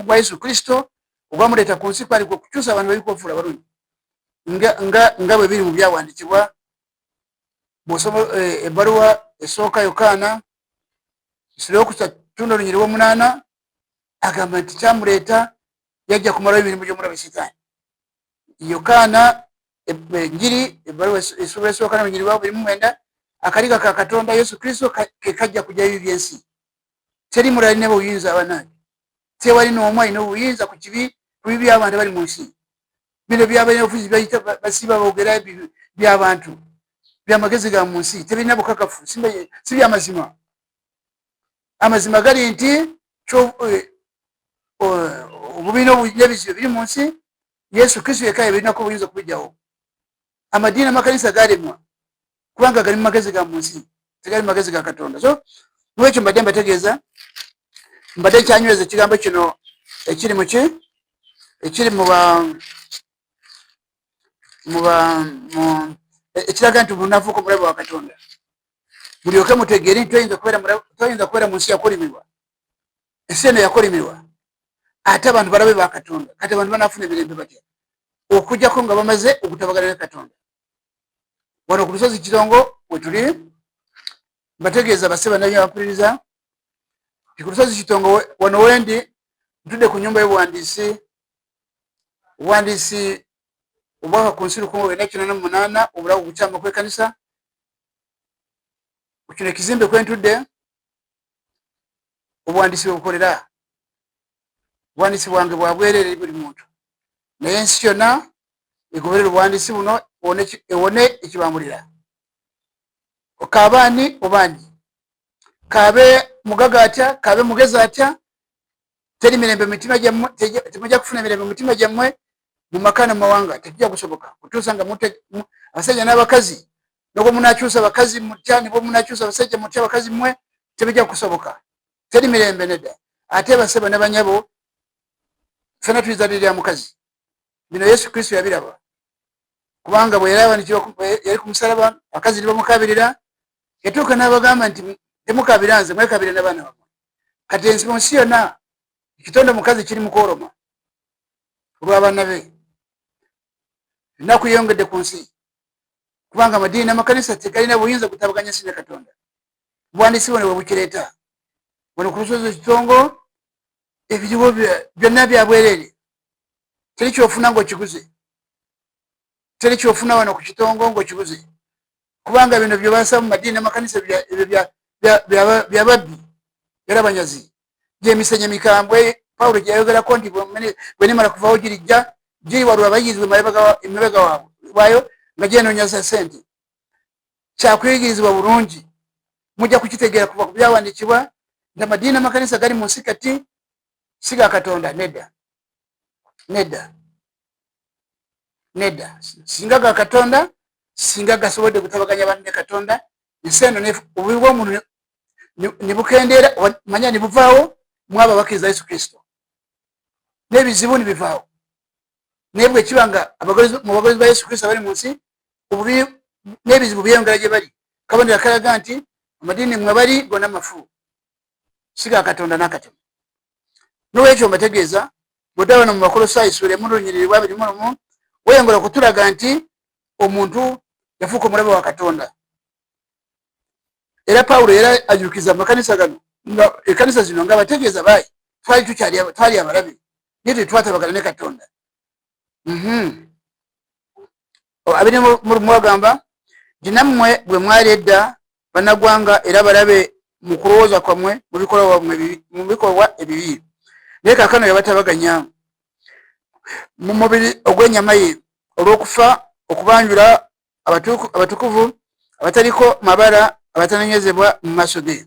gwa Yesu Kristo ogwamuleeta ku nsi kwali kukyusa abantu babi kubafuula abalungi, nga bwe biri mu byawandiikibwa. Bw'osoma ebbaluwa esooka Yokaana tunda olunyiri lw'omunaana agamba nti kyamuleeta yajja kumalawo emirimu gy'omulabe Sitaani. Yokaana enjiri ebbaluwa esooka esooka n'olunyiri lwa 29 akaliga ka Katonda Yesu Kristo ke kajja kujjayo ebyensi. Teri mulala alina obuyinza abanange, tewali n'omu alina obuyinza ku kibi by'abantu bali mu nsi. Bino by'abalina ofiisi bayita basiba boogera by'abantu by'amagezi ga mu nsi, tebirina bukakafu, si by'amazima. Amazima gali nti obubiina n'ebizibu biri mu nsi, Yesu Kristo yekka yebirinako obuyinza okubijjawo. Amadiini n'amakanisa galemwa kubanga gali mu magezi ga mu nsi, tegali mu magezi ga Katonda. So n'ekyo mbadde mbategeeza, mbadde nkyanyweza ekigambo kino ekiri muki ekiri ekiraga nti omuntu afuuka omulabe wa Katonda. Mulyoke mutegeere nti toyinza kubeera mu nsi yakolimirwa. Ensi eno yakolimirwa ate abantu balabe ba Katonda. Kati abantu banaafuna emirembe batya okujjako nga bamaze okutabagana ne Katonda. Wano ku lusozi Kirongo we tuli, mbategeeza baseba naye bampuliriza nti ku lusozi Kitongo wano wendi ntudde ku nnyumba y'obuwandiisi, obuwandiisi obwaka ku nsi 1988 obulago bukyama kw'ekkanisa. Ku kino ekizimbe kwe ntudde obuwandiisi bwe bukolera. Obuwandiisi bwange bwa bwereere eri buli muntu, naye ensi yonna egoberera obuwandiisi buno ewone ekibambulira. Okaaba ani oba ani, kaabe mugaga atya, kaabe mugezi atya, teri mirembe mitima gyammwe, temujja kufuna mirembe mitima gyammwe mu maka ne mu mawanga, tekijja kusoboka kutuusa nga abasajja n'abakazi nobwo munakyusa abakazi mutya, nibwo munakyusa abasajja mutya, abakazi mmwe tebijja kusoboka, teri mirembe nedda. Ate baseba ne banyabo ffenna tuyinza lirya mukazi. Bino Yesu Kristo yabiraba. kubanga bwe yaraba yali ku musalaba abakazi ne bamukabirira yatuuka n'abagamba nti temukabira nze mwekabire n'abaana bammwe kati ensi mu nsi yonna ekitonda mukazi kiri mukoroma olw'abaana be ennaku yeyongedde ku nsi kubanga amadiini n'amakanisa tegalina buyinza kutabaganya nsi ne katonda bwandisi bone bwe bukireeta wano ku lusozi ekitongo ebiriwo byonna byabwerere teri kyofuna ng'okiguze teri kyofuna wano ku kitongo ng'okiguze kubanga bino bye basa mu madiini n'amakanisa byababbi era banyazi gyemisenye mikambwe pawulo gyayogerako nti bwe nimala kuvawo girijja giriwalula abayigirizibwa emabega waayo nga gyenonyeza sente kyakuyigirizibwa bulungi mujja kukitegeera kuva ku byawandikibwa nti amadiini n'amakanisa gali mu nsi kati si ga katonda nedda singa ga katonda singa gasobodde kutabaganya abantu ne katonda ensi eno obubi bw'omuntu ne bukendeera manya ne buvaawo mwaba abakkiriza yesu kristo n'ebizibu ne bivaawo naye bwe kiba nga mu bagozi ba yesu kristo abali mu nsi obubi n'ebizibu byeyongera gye bali kabonera kalaga nti amadiini mwe bali gonna mafu si ga katonda n'akatono n'olwekyo mbategeeza bw'odda wano mu Bakolosaayi ssuula emu lunyiriri lwa 21 weyongera okutulaga nti omuntu yafuuka omulabe wa katonda era pawulo era ajulukiriza amakanisa gano ekanisa zino nga bategeeza baayi twali abalabe naye tetwatabagana ne katonda abiri mu bagamba nti nammwe bwe mwali edda bannagwanga era balabe mu kulowooza kwammwe mu bikolwa ebibi naye kaakano yabatabaganya mu mubiri ogw'ennyama ye olw'okufa okubanjula abatukuvu abataliko mabala abatananyezebwa mu maaso ge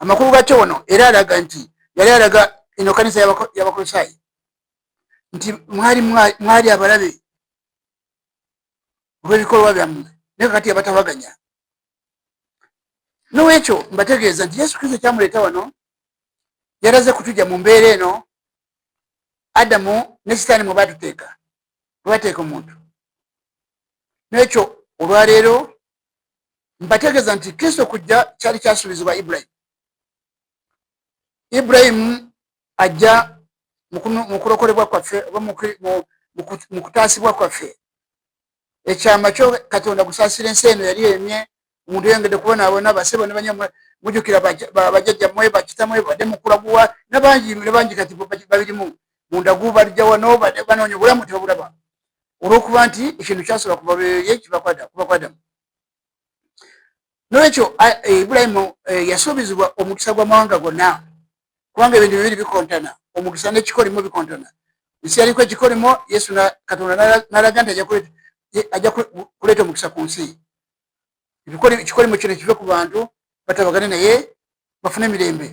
amakulu gatyo wano era alaga nti yali alaga eno kanisa y'Abakolosaayi nti mwali abalabe olw'ebikolwa byammwe naye kakati yabatabaganya n'olwekyo mbategeeza nti yesu kristo kyamuleeta wano yalaze kutujja mu mbeera eno adamu ne sitaani mwe batuteeka omuntu n'ekyo olwaleero mbategeeza nti kristo kujja kyali kyasuubizibwa ibulayimu ajja mu kulokolebwa kwaffe oba mu kutaasibwa kwaffe ekyama kyo katonda gusaasira ensi eno yali emye omuntu yengedde kubonaabona basebo ne banya mujjukira bajjajjammwe bakitamwe badde mukulaguwa nebangi kati babirimu mundagu balijja wano banoonya obulamu tebabulaba olw'okuba nti ekintu kyasobola kubabeerye kiva ku Adamu n'olwekyo ibulayimu yasuubizibwa omukisa gw'amawanga gonna kubanga ebintu bibiri bikontana omukisa n'ekikolimo bikontana ensi yaliko ekikolimo yesu katonda n'alaga nti ajja kuleeta omukisa ku nsi ekikolimo kino kive ku bantu batabagane naye bafune emirembe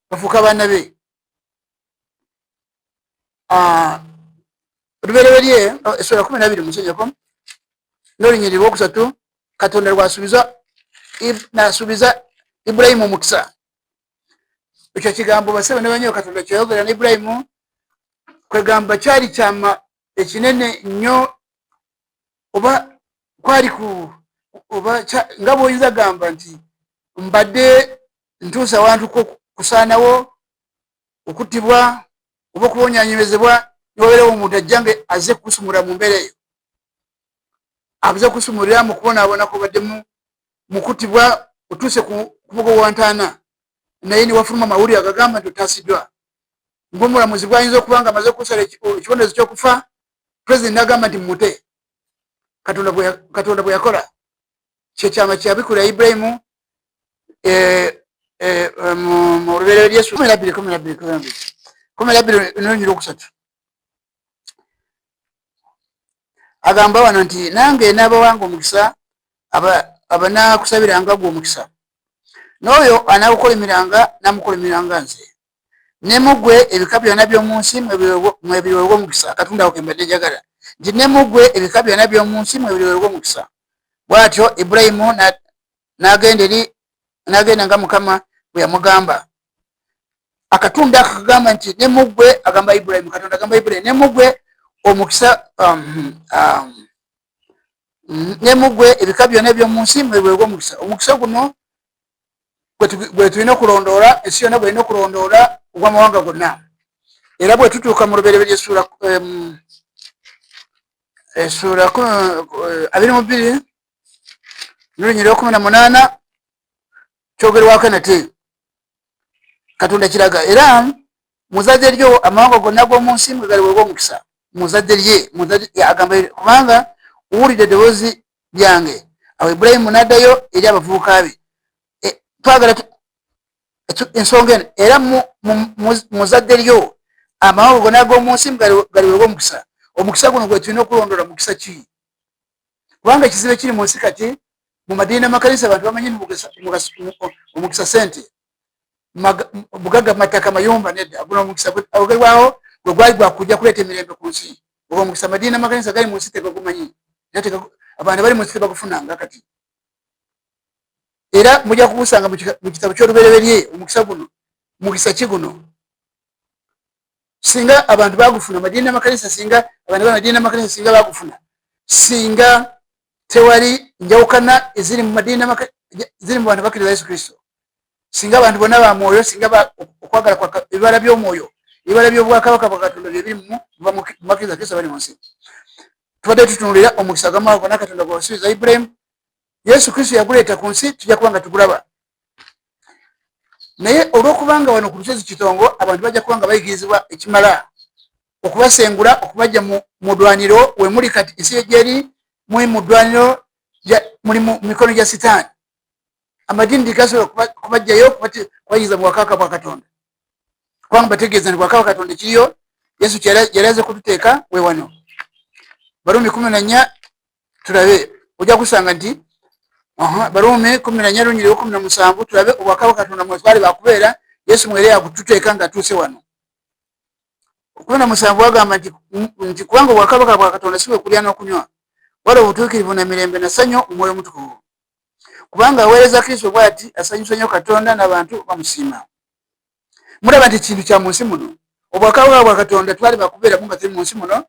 bafuuka abaana be olubereberye essula 12 musenyeko n'olunyiriri lwokusatu katonda n'asuubiza ibulayimu omukisa ekyo kigambo basebe ne banyo katonda kyayogera ne ibulayimu kwegamba kyali kyama ekinene nnyo oba kwali nga bw'oyinza gamba nti mbadde ntuusa awantu kusaanawo okuttibwa oba okubonyaanyemezebwa niwabeerawo omuntu ajjange azze kusumulira mu mbeera eyo abuze kusumulira mu kubonaabonako baddemu mu kuttibwa otuuse ku mugo wa ntaana naye niwafuluma amawulire agagamba nti otaasiddwa ng'omulamuzi bw'ayinza okuba nga amaze okusala ekibonerezo ky'okufa pulezidenti n'agamba nti mumute katonda bwe yakola kyekyama kyabikula ibulayimu mu lubeerero lyesu 12 agamba wano nti nange n'abawanga omukisa abanaakusabiranga gwe omukisa n'oyo anaakukolimiranga namukolimiranga nze ne muggwe ebika byonna by'omu nsi mwe biweebwa omukisa katonda awo kembadde njagala nti ne muggwe ebika byonna by'omu nsi mwe biweebwa omukisa bw'atyo ibulayimu n'agenda nga mukama bwe yamugamba akatundu ako kagamba nti ne muggwe agamba ibulayimu katonda agamba ibulayimu ne muggwe omukisa nemugwe ebika byonna ebyomunsi mwebwegwa omukisa. Omukisa guno gwe tulina okulondoola, ensi yonna bwelina okulondoola ogw'amawanga gonna. Era bwe tutuuka mu lubereberye essuula 22 n'olunyiriro 18 kyogerwako nate Katonda kiraga. Era muzadde lyo amawanga gonna g'omunsi mwe galiweebwa omukisa. Muzadde lye agamba kubanga uwulidde eddoboozi lyange. Awo Ibulayimu n'addayo eri abavubuka be. Twagala ensonga eno, era muzadde lyo amawanga gonna g'omunsi galiweebwa omukisa. Omukisa guno gwe tulina okulondoola mukisa ki? Kubanga ekizibu ekiri mu nsi kati mu madiini n'amakanisa abantu bamanyi omukisa sente, bugagga, mataka, mayumba. Nedda, guno omukisa ogerwaho gwe gwali gwakujja kuleeta emirembe ku nsi. Ogwo omukisa madiini n'amakanisa gali mu nsi tegagumanyi, abantu bali mu nsi tebagufunanga kati. Era mujja kugusanga mu kitabo ky'olubereberye. Omukisa guno mukisa ki guno? Singa abantu bagufuna madiini n'amakanisa, singa abantu b'amadiini n'amakanisa singa bagufuna, singa tewali njawukana eziri mu madiini ziri mu bantu bakkiriza Yesu Kristo, singa abantu bonna ba mwoyo, singa okwagala kwa ebibala by'omwoyo, ebibala by'obwakabaka bwa Katonda bye biri mu bakkiriza Kristo bali mu nsi. Tubadde tutunulira omukisa gw'amawanga gonna Katonda gwe yasuubiza Ibulayimu. Yesu Kristo yaguleeta ku nsi, tujja kuba nga tugulaba. Naye olw'okubanga wano ku lusozi Kitongo abantu bajja kuba nga bayigirizibwa ekimala okubasengula, okubajja mu ddwaniro we muli kati. Ensi gyeri muli mu ddwaniro, muli mu mikono gya Sitaani. Amadiini tegasobola kubajjayo kubayigiza mu bwakabaka bwa Katonda, kubanga bategeeza nti bwakabaka bwa Katonda kiriyo. Yesu yali aze kututeeka we wano. Baruumi 14 tulabe, ojja kusanga nti Baruumi 14:17 tulabe obwakabaka Katonda mwe twali bakubeera. Yesu mwere yakututeeka nga tuuse wano. 17 agamba nti kubanga obwakabaka bwa Katonda si bwe kulya n'okunywa, wala obutuukirivu na mirembe na ssanyu Omwoyo Mutukuvu. Kubanga aweereza Kristo bw'ati asanyusa nnyo Katonda n'abantu bamusiima. Mulaba nti kintu kya mu nsi muno. Obwakabaka bwa Katonda twali bakubeeramu nga tuli mu nsi muno.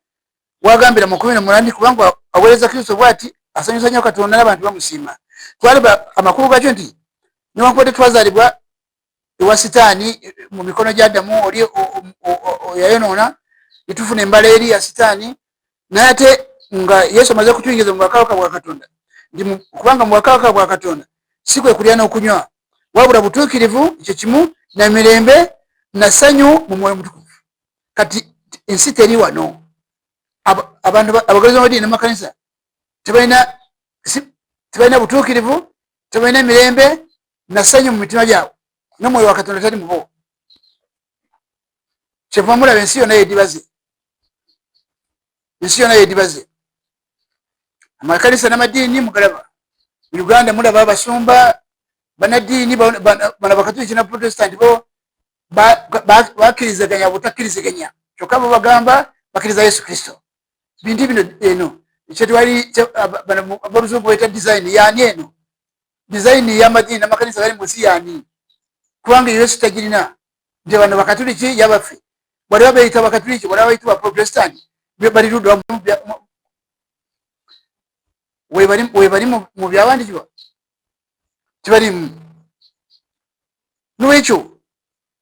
Wagambira mu 18 kubanga aweereza Kristo bw'ati asanyusa nnyo Katonda n'abantu bamusiima. Twali amakulu gakyo nti newankubadde twazaalibwa ewa Sitaani mu mikono gya Adamu, oli yayonoona ne tufuna embala eri ya Sitaani, naye ate nga Yesu amaze kutuyingiza mu bwakabaka bwa Katonda. Kubanga mu bwakabaka bwa Katonda si kwe kulya n'okunywa, wabula butuukirivu, ekyo kimu, na mirembe na ssanyu mu Mwoyo Mutukuvu. Kati ensi teri wano. Abantu abagezi b'amadiini n'amakanisa tebalina butuukirivu, tebalina mirembe na ssanyu mu mitima gyabwe, n'omwoyo wa Katonda tali mu bo. Kyeva mulaba ensi yonna yedibaze. Ensi yonna yedibaze. Amakanisa n'amadiini mugalaba. Mu Uganda mulaba abasumba banadiini bano Bakatoliki na Protestant bo bakkirizaganya butakkirizaganya, kyokka bo bagamba bakkiriza Yesu Kristo. Bintu bino eno ekyetwali abaluzungu beta design yaani eno design y'amadiini n'amakanisa gali mu nsi yaani, kubanga Yesu tagirina. Nti bano Bakatoliki yabaffe bali babayita Bakatoliki, bali babayita Protestant bali ludwa we bali mu byawandikibwa tibalimu. N'ekyo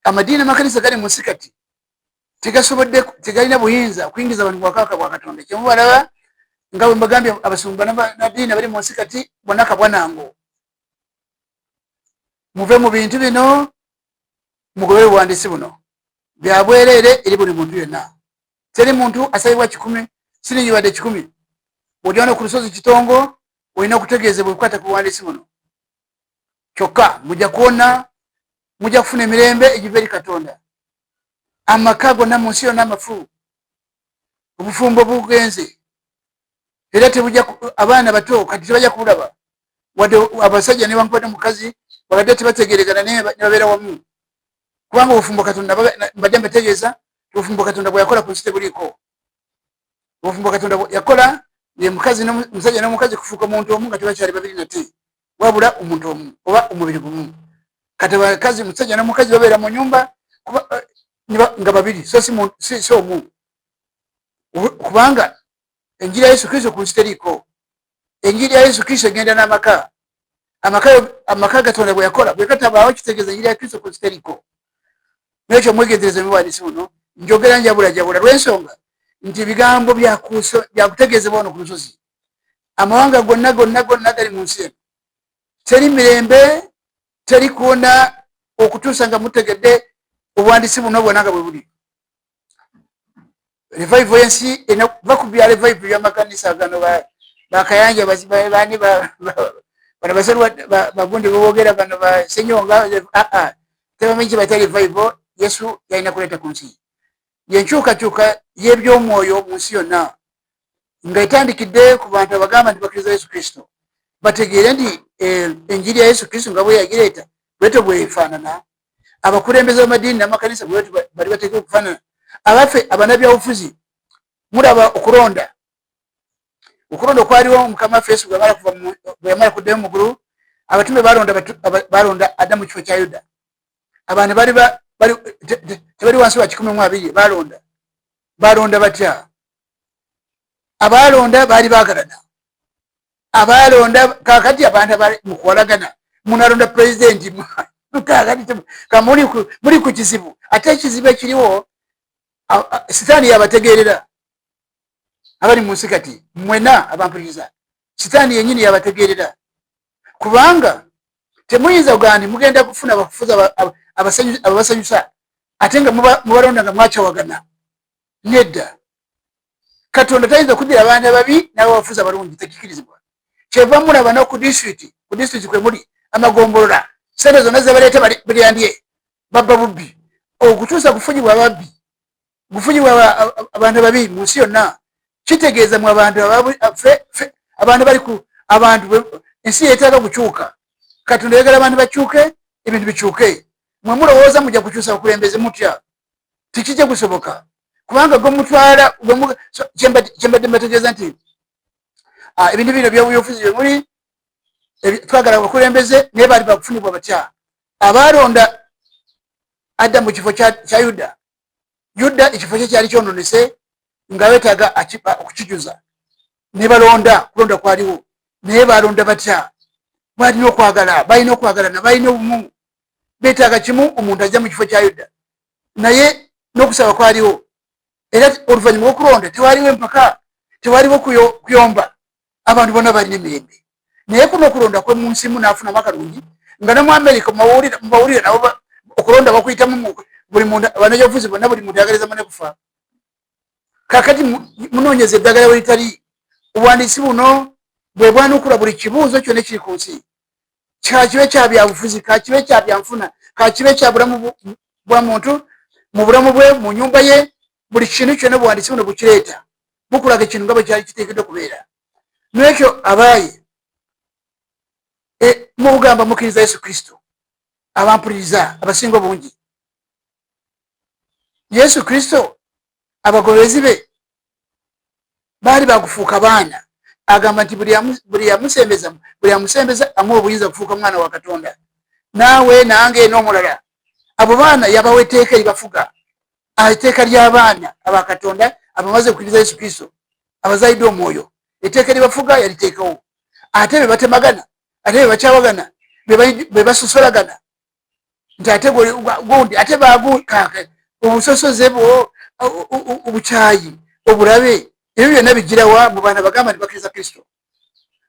amadiini n'amakanisa gali mu nsi kati tegasobodde, tegalina buyinza kuyingiza abantu mu bwakabaka bwa Katonda. Kyemu balaba nga bwe mbagambye abasumba n'amadiini abali mu nsi kati bonna kabwanango. Muve mu bintu bino, mugobere obuwandiisi buno, bya bwereere eri buli muntu yenna. Teri muntu asabibwa 10 siringi wadde 10. Bw'oli wano ku lusozi Kitongo olina okutegeezebwa ebikwata ku buwandiisi buno. Kyokka mujja kuwona, mujja kufuna emirembe egiva eri Katonda. Amaka gonna mu nsi yonna amafu, obufumbo bugenze, era tebujja abaana bato kati tebajja kulaba wadde abasajja ne bankwadde mukazi babadde tebategeregana naye ne babeera wamu, kubanga obufumbo Katonda mbadde mbategeeza obufumbo Katonda bwe yakola ku nsi tebuliiko. Obufumbo Katonda yakola ye mukazi n'omusajja n'omukazi kufuuka omuntu omu nga tebakyali babiri nate, wabula omuntu omu oba omubiri gumu. Kati abakazi musajja n'omukazi babeera mu nyumba nga babiri, so si omu. kubanga enjiri ya Yesu Kristo ku nsi teriiko. Enjiri ya Yesu Kristo egenda n'amaka. Amaka Katonda bwe yakola bwe katabaawo kitegeeza enjiri ya Kristo ku nsi teriiko. N'ekyo mwegendereze mubuwandiisi buno njogera njabula lw'ensonga nti ebigambo byakutegeezebwa wano ku lusozi. Amawanga gonna gali mu nsi eno. Teri mirembe, teri kuona okutuusa nga mutegedde obuwandiisi buno bwonna nga bwe buli. Revival y'ensi va ku bya revival by'amakanisa gano bakayanja bani bano basalwa bagundi boogera bano basenyonga tebamanyi kye bata revival. Yesu yalina kuleeta ku nsi yenkyukakyuka y'ebyomwoyo mu nsi yonna nga etandikidde ku bantu abagamba nti bakkiriza Yesu Kristo bategeere nti enjiri ya Yesu Kristo nga bwe yagireeta bwetyo bwefaanana. Abakulembeze b'amadiini n'amakanisa bwetyo bali bateekwa okufaanana. Abaffe abanabyabufuzi mulaba okulonda okwaliwo Mukama waffe Yesu bwe yamala kuddayo mu ggulu. Abatume balonda adda mu kifo kya Yuda. Abantu tebali wansi wa 120 balonda batya? Abalonda baali baagalana. Abalonda kakati abantu abali mu kuwalagana munalonda pulezidenti muli ku kizibu. Ate ekizibu ekiriwo sitaani yabategeerera abali mu nsi kati mwena abampuliriza. Sitaani yennyini yabategeerera kubanga temuyinza kugamba mugenda kufuna abafuzi abasanyusa ate nga mubalonda nga mwakyawagana. Nedda. Katonda tayinza kuddira abaana babi n'abafuzi abalungi, tekikirizibwa. Kyeva mulaba no ku disitulikiti kwe muli amagombolola sente zonna zebaleeta biryandye babba bubbi. Okutuusa kufunyibwa ababbi gufunyibwa abantu ababi mu nsi yonna. Kitegeeza mu abantu bali ku abantu ensi yeetaaga kukyuka. Katonda yagala abantu bakyuke, ebintu bikyuke. Mwe mulowooza mujja kukyusa bukulembeze mutya? Tikijja kusoboka kubanga gwemutwala kyembadde mbategeeza nti ebintu bino by'obuyofuzi bye muli twagala abakulembeze naye baali bakufunibwa batya? Abalonda adda mu kifo kya Yuda ekifo kye kyali kyononese nga weetaaga okukijuza. Ne balonda kulonda kwaliwo naye balonda batya? Balina okwagala, balina okwagalana, balina obumu. Beetaaga kimu omuntu ajja mu kifo kya Yuda naye n'okusaba kwaliwo. Era oluvannyuma lw'okulonda tewaliwo empaka, tewaliwo kuyomba. Abantu bonna balina emirembe. Naye kuno okulonda kwe mu nsi munaafunamu akalungi nga ne mu Amerika mubawulire nabo okulonda bakuyitamu buli muntu abanabyabufuzi bonna buli muntu yagaleza munne kufa. Kakati munoonyeza eddagala we litali. Obuwandiisi buno bwe bwanukula buli kibuuzo kyonna ekiri ku nsi. Kakibe kya byabufuzi, kakibe kya byanfuna, kakibe kya bulamu bwa muntu mu bulamu bwe mu nnyumba ye, buli kintu kyonna obuwandiisi buno bukireeta bukulaga ekintu nga bwe kyali kiteekeddwa okubeera. N'ekyo abaayi mugamba mukkiriza Yesu Kristo abampuliriza abasinga obungi. Yesu Kristo abagobezi be baali bakufuuka baana. Agamba nti buli yamusembeza amuwa obuyinza kufuuka mwana wa Katonda. Naawe nange n'omulala abo baana yabawa etteeka eribafuga, etteeka ly'abaana aba Katonda abamaze okukkiriza Yesu Kristo abazaalidde omwoyo. Etteeka eribafuga yaliteekawo. Ate be batemagana, ate be bakyawagana, be basosolagana nti ate gundi ate bagukaaka obusosoze obukyayi obulabe ebyo byonna bigirawa mu baana bagamba nti bakkiriza Kristo.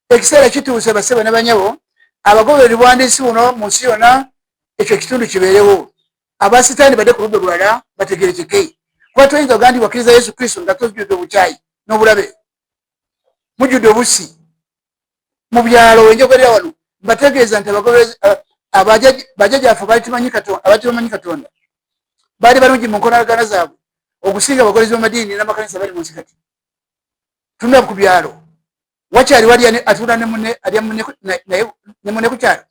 Ekiseera kituuse bassebo ne banyabo abagobera obuwandiisi buno mu nsi yonna ekyo ekitundu kibeerewo. Abasitaani badde ku ludda lulala bategerekeke kuba toyinza kugaa nti wakkiriza Yesu Kristo nga tojjudde obukyayi n'obulabe, mujjudde obusi. Mu byalo enjogerera wano bategeeza nti bajjajjaffe abatibamanyi Katonda baali balungi mu nkolagana zaabwe okusinga abakolezi b'amadiini n'amakanisa bali mu nsi kati. Tunula ku byalo wakyali wali atunda ne munne ku kyalo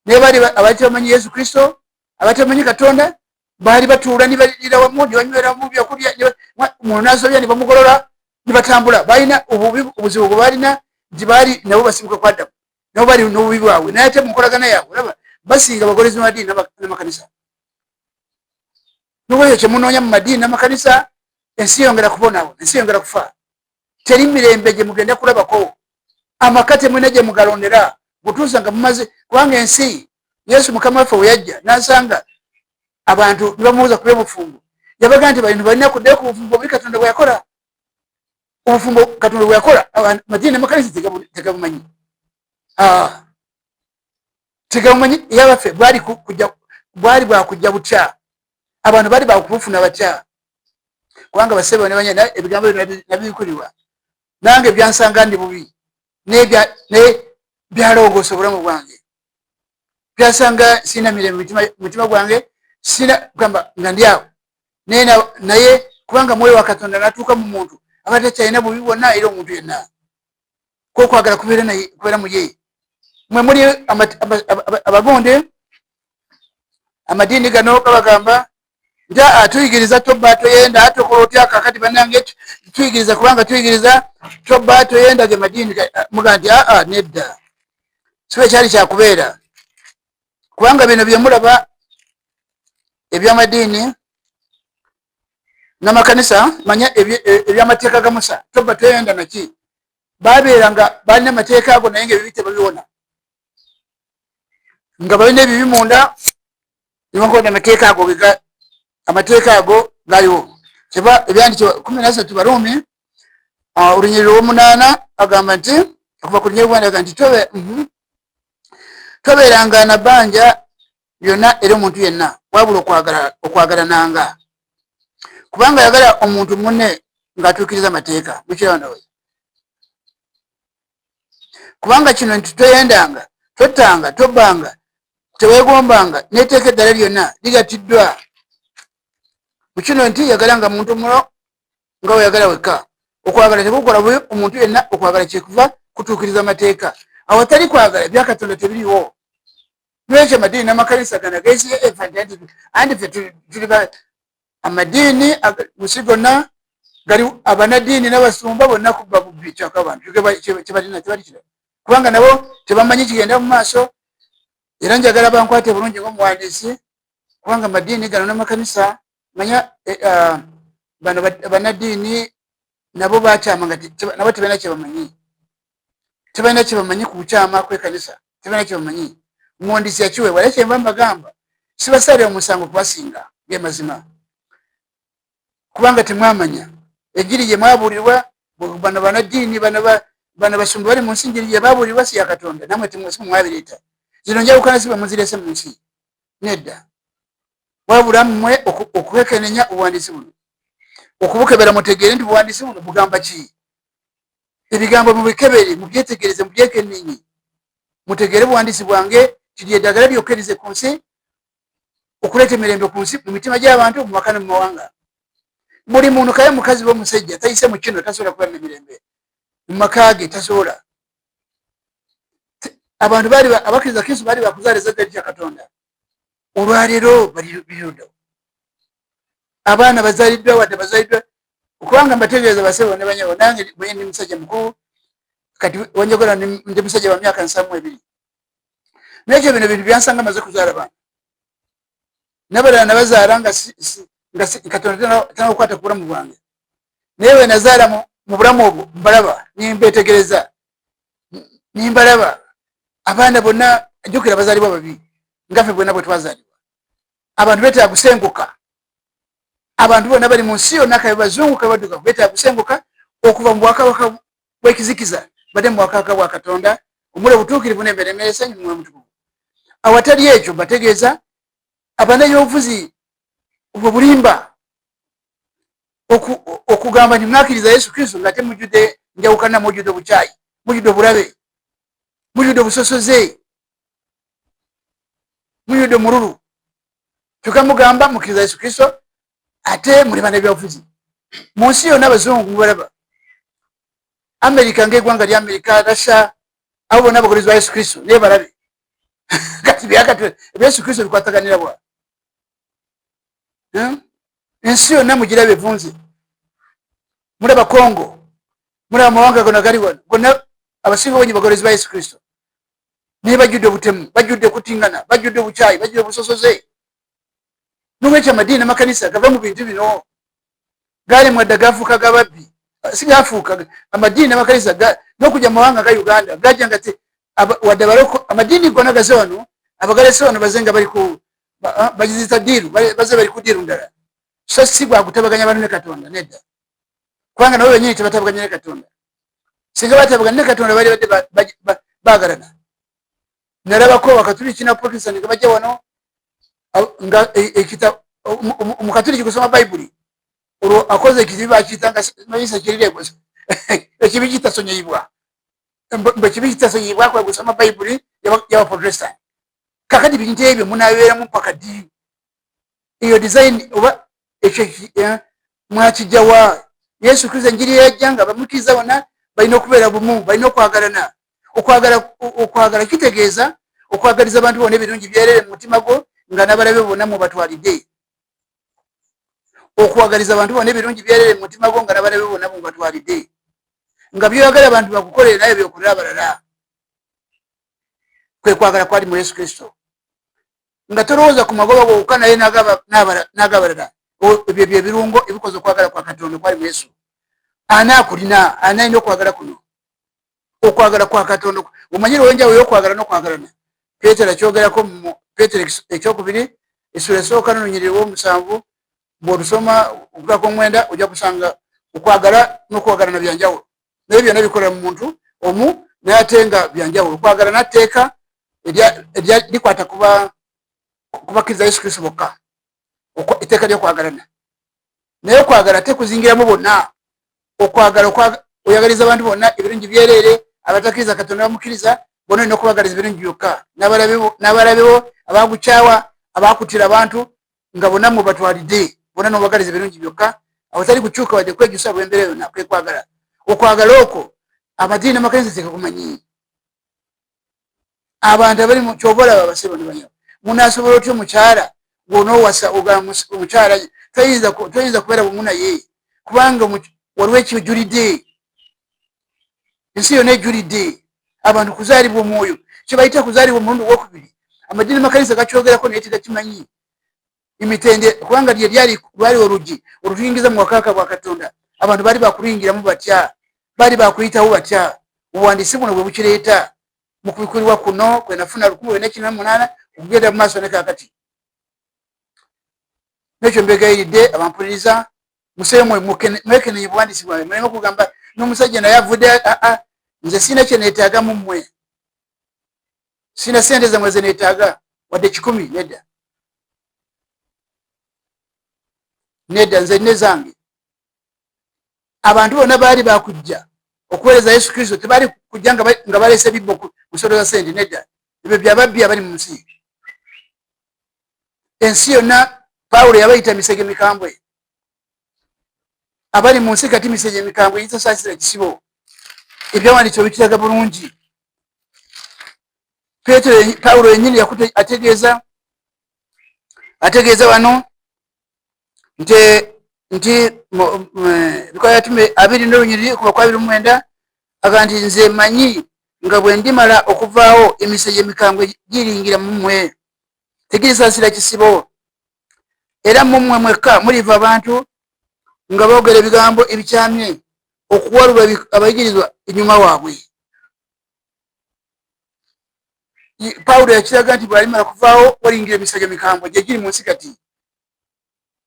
naye baali abatibamanyi Yesu Kristo abatibamanyi Katonda baali batuula ne balira wamu ne banywera mu byokulya mu nasobya ne bamugolola ne batambula. Balina obuzibu bwe balina nti baali nabo basibuka ku Adamu, nabo bali n'obubi bwabwe naye ate mu nkolagana yaabwe olaba basinga abakolezi b'amadiini n'amakanisa. N'obwekyo kye munoonya mu madiini n'amakanisa ensi yongera kubonawo, ensi yongera kufa. Teri mirembe gye mugenda kulabako, amaka temwena gye mugalondera butuusa nga mumaze, kubanga ensi Yesu Mukama waffe we yajja n'asanga abantu ne bamubuuza ku by'obufumbo, yabaga nti balina balina kuddayo ku bufumbo buli Katonda bwe yakola. Obufumbo Katonda bwe yakola amadiini n'amakanisa tegabumanyi, tegabumanyi. Yabaffe bwali bwakujja butya, abantu bali bakubufuna batya, kubanga basebo ne banyana ebigambo nabikuliwa nange byansanga ndi bubi ne byalongoosa obulamu bwange, byasanga sina mirembe mutima gwange, sina kugamba nga ndi awo naye kubanga mwoyo wa Katonda natuuka mu muntu abadde takyalina bubi bwonna era omuntu yenna kokwagala kubeera mu ye. Mwe muli abagonde amadiini gano gabagamba nti atuyigiriza tobba toyenda atokola otya kakati bannange tuyigiriza kubanga tuyigiriza tobba toyenda ge madiini muga nti nedda sibe kyali kyakubeera, kubanga bino bye mulaba ebyamadiini n'amakanisa manya ebyamateeka ga Musa tobba toyenda naki babeeranga balina amateeka ago naye nga ebibi tebabiwona, nga balina ebibi munda nibakola amateeka ago amateeka ago galiwo. Kiba ebyandikibwa 13 Baruumi olunyiriri lw'omunaana agamba nti okuva ku lunyiriri lw'omunaana nti tobeeranga na bbanja byonna eri omuntu yenna wabula okwagalananga, kubanga yagala omuntu munne ng'atuukiriza amateeka. Mukirabanawe kubanga kino nti toyendanga, tottanga, tobbanga, teweegombanga n'eteeka eddala lyonna ligatiddwa mu kino nti yagalanga muntu mulo nga weyagala wekka. Okwagala tekukola bubi omuntu yenna, okwagala kyekuva kutuukiriza amateeka. Awatali kwagala ebya Katonda tebiriwo. Lwekyo amadiini n'amakanisa gano geesiye anti ffe tuli amadiini musi gonna gali abanadiini n'abasumba bonna kubba bubbi kyaka abantu kyebalina tebalikira kubanga nabo tebamanyi kigenda mu maaso. Era njagala bankwate bulungi ng'omuwandiisi kubanga amadiini gano n'amakanisa manya bano banadiini nabo bakyama nga nabo tebalina kyebamanyi, tebalina kyebamanyi ku bukyama kw'ekanisa, tebalina kyebamanyi. Omuwandiisi yakiweebwa era kyenva mbagamba sibasalira omusango kubasinga by'amazima kubanga temwamanya enjiri gye mwabuulirwa. Bano banadiini bano basumba bali mu nsi enjiri gye baabuulirwa si ya Katonda, namwe temwesimu mwabireeta. Zino njawukana si bwe muzirese mu nsi nedda, wabula mmwe okwekenenya obuwandiisi buno, okubukebera mutegeere nti buwandiisi buno bugamba ki. Ebigambo mubikebere, mubyetegereze, mubyekenenye, mutegeere buwandiisi bwange kiri eddagala lyokkerize ku nsi okuleeta emirembe ku nsi mu mitima gy'abantu mu maka ne mu mawanga. Buli muntu kaye mukazi w'omusajja tayise mu kino tasobola kuba n'emirembe mu maka ge, tasobola. Abantu abakkiriza Kristo baali bakuzaaliza ezzadde lya Katonda, olwaleero bali birudo. Abaana bazaaliddwa wadde bazaaliddwa kubanga mbategeeza basebo ne banyawo, nange bwe ndi musajja mukulu kati wanjagala ndi musajja wa myaka 72. N'ekyo bino bintu byansanga maze kuzaala baana n'abalala nabazaala nga Katonda tanakukwata ku bulamu bwange, naye bwe nazaala mu bulamu obwo mbalaba nimbeetegereza nimbalaba. Abaana bonna jjukira bazaalibwa babi ngaffe bwonna bwe twazaalibwa. Abantu beetaaga kusenguka, abantu bonna bali mu nsi yonna kabe bazungu kabe baddugavu beetaaga kusenguka okuva mu bwakabaka bw'ekizikiza badde mu bwakabaka bwa Katonda omuli obutuukirivu n'embeera essanyu mu mutukuvu. Awatali ekyo bategeeza abanay'obufuzi obwo bulimba okugamba nti mwakkiriza Yesu Kristo nga temujjudde njawukana, mujjudde obukyayi, mujjudde obulabe, mujjudde obusosoze, mujjudde omululu. Kyokka mugamba mukkiriza Yesu Kristo ate muli bannabyabufuzi. Mu nsi yonna abazungu mubalaba, Amerika ng'eggwanga lya Amerika, Russia, abo bonna abakozi ba Yesu Kristo naye balabe kati byakati Yesu Kristo bikwataganira bwa ensi yonna mugirabe evunze. Mulaba Kongo, mulaba amawanga gonna gali wano gonna abasinga obungi bakozi ba Yesu Kristo naye bajjudde obutemu, bajjudde okutingana, bajjudde obukyayi, bajjudde obusosoze. N'olwekyo amadiini n'amakanisa gava mu bintu bino gali mwadda gafuuka gababbi sigafuuka amadiini n'amakanisa n'okujja mu mawanga ga Uganda gajjanga wadde abaloko amadiini gonna gaze wano abagalese wano baze nga bali ku bagizita diiru baze bali ku diiru ndala so si gwa kutabaganya bantu ne Katonda nedda kubanga nabo bennyini tebatabaganya ne Katonda singa batabaganya ne Katonda bali badde bagalana nalabako Abakatuliki na Protestant nga bajja wano nga Omukatuliki kusoma Bayibuli olwo akoze ekizibu bakiyitanga mayisa kirirego ekibi kitasonyeyibwa mbe kibi kitasonyeyibwa kwa kusoma Bayibuli y'Abaprotestant kakati bintu ebyo munabeeramu mpaka ddi iyo design oba ekyo mwakijjawa Yesu Kristo enjiri yajjanga bamukiriza wonna balina okubeera bumu balina okwagalana okwagala kitegeeza okwagaliza abantu bonna ebirungi byerere mu mutima gwo nga nabalabe bonna mubatwalidde okwagaliza abantu bonna ebirungi byerere mu mutima gwo nga nabalabe bonna mubatwalidde nga byoyagala abantu bakukolere naye byokolera abalala kwe kwagala kwali mu Yesu Kristo nga tolowooza ku magoba gokka naye n'agabalala ebyo byebirungo ebikoze okwagala kwa Katonda kwali mu Yesu anaakulina anaina okwagala kuno okwagala kwa Katonda omanyire wenjawo y'okwagala n'okwagalana Peetero akyogerako mu Peetero ekyokubiri essula esooka n'olunyiriri lw'omusanvu bw'olusoma okugako 9 ojja kusanga okwagala n'okwagalana byanjawulo naye byonna bikolera mu muntu omu naye ate nga byanjawulo okwagala natteeka likwata kubakkiriza Yesu Kristo bokka etteeka ly'okwagalana naye okwagala tekuzingiramu bonna okwagala oyagaliza abantu bonna ebirungi byerere abatakkiriza Katonda bamukkiriza bonna olina okubagaliza ebirungi byokka n'abalabewo abagukyawa abakutira abantu nga bonna mubatwalidde bonna n'obagaliza ebirungi byokka awatali kukyuka wadde kwejusa bw'embeera yonna kwekwagala okwagala okwo amadiini n'amakanisa tekakumanyi abantu abali mu kyobalaba abasebo ne banyawo munaasobola otya omukyala bw'onoowasa ogamba omukyala toyinza kubeera bumu naye kubanga waliwo ekijulidde ensi yonna ejulidde abantu kuzaalibwa omwoyo kyebayita kuzaalibwa omulundi gwokubiri amadiini n'amakanisa gakyogerako naye tegakimanyi emitende kubanga lwali oluggi olutuyingiza mu wakaaka bwa Katonda abantu baali bakuluyingiramu batya baali bakuyitawo batya obuwandiisi buno bwe bukireeta mu kubikulirwa kuno kwe nafuna 1948 okugenda mu maaso ne kaakati nekyo mbegayiridde abampuliriza museemwe mwekenenye buwandiisi bwawe muleme okugamba n'omusajja naye avudde nze sina kye neetaaga mu mmwe sina sente zammwe ze neetaaga wadde 10 nedda nze nne zange abantu bonna baali bakujja okuweereza Yesu Kristo tebaali kujja nga balese bibbo kusoloza sente nedda ebyo byababbi abali mu nsi ensi yonna Pawulo yabayita misege mikambwe abali mu nsi kati misege mikambwe yitasaasira kisibo ebyawandiikibwa bikiraga bulungi Pawulo yennyini ategeeza wano nti Luka yatume 2 kuva ku 29 aga nti nze manyi nga bwe ndimala okuvaawo emisege mikambwe giringira mu mmwe tegirisaasira kisibo era mu mmwe mwekka muliva abantu nga boogera ebigambo ebikyamye okuwalula abayigirizwa enyuma waabwe. Pawulo yakiraga nti bwalimala kuvaawo walingira emisege mikambwe gye giri mu nsi kati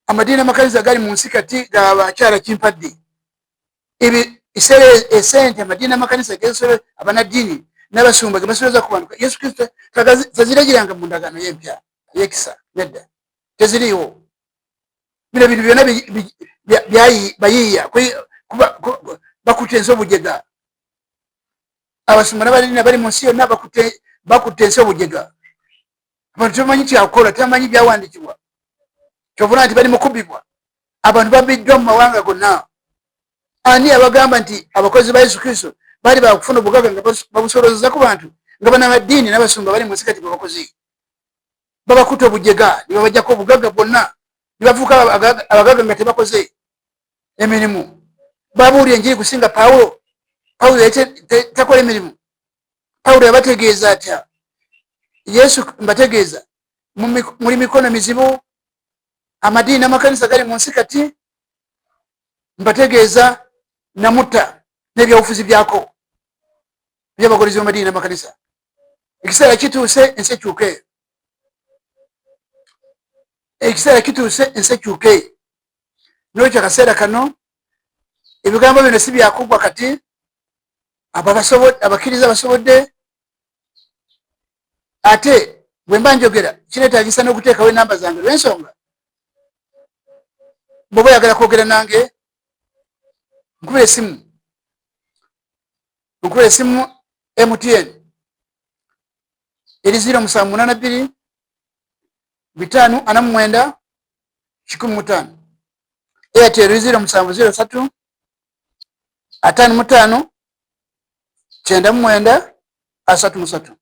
amadiini n'amakanisa gali mu nsi kati gaabakyala kimpadde esente amadiini n'amakanisa gesobola abanaddiini n'abasumba ge basobozza ku bantu Yesu Kristo taziragiranga mu ndagaano y'empya y'ekisa nedda teziriiwo bino bintu byonna bayiiya bakutte ensi obujega abasumba n'abalina bali mu nsi yonna bakutte ensi obujega abantu tebamanyi kyakukola tebamanyi byawandiikibwa kyovuna nti bali mukubibwa abantu babiddwa mu mawanga gonna ani abagamba nti abakozi ba Yesu Kristo bali bakufuna obugaga nga babusolozeza ku bantu nga banamadiini n'abasumba bali mu nsi kati babakozi babakutta obujega ne babajjako obugaga bwonna ne bafuuka abagaga nga tebakoze emirimu babuulira enjiri kusinga Pawulo takola emirimu Pawulo yabategeeza atya Yesu mbategeeza muli mikono mizibu amadiini n'amakanisa gali mu nsi kati mbategeeza namutta n'ebyobufuzi byako byabagolizi b'amadiini n'amakanisa. Ekiseera kituuse ensi ekyuka eyo. Ekiseera kituuse ensi ekyuka eyo. N'olwekyo akaseera kano ebigambo bino si byakugwa kati abakkiriza basobodde. Ate bwe mba njogera kineetaagisa n'okuteekawo enamba zange lw'ensonga bw'oba oyagala kwogera nange nkubira esimu MTN eri 0782 549 15. Airtel 0703 55 99 33.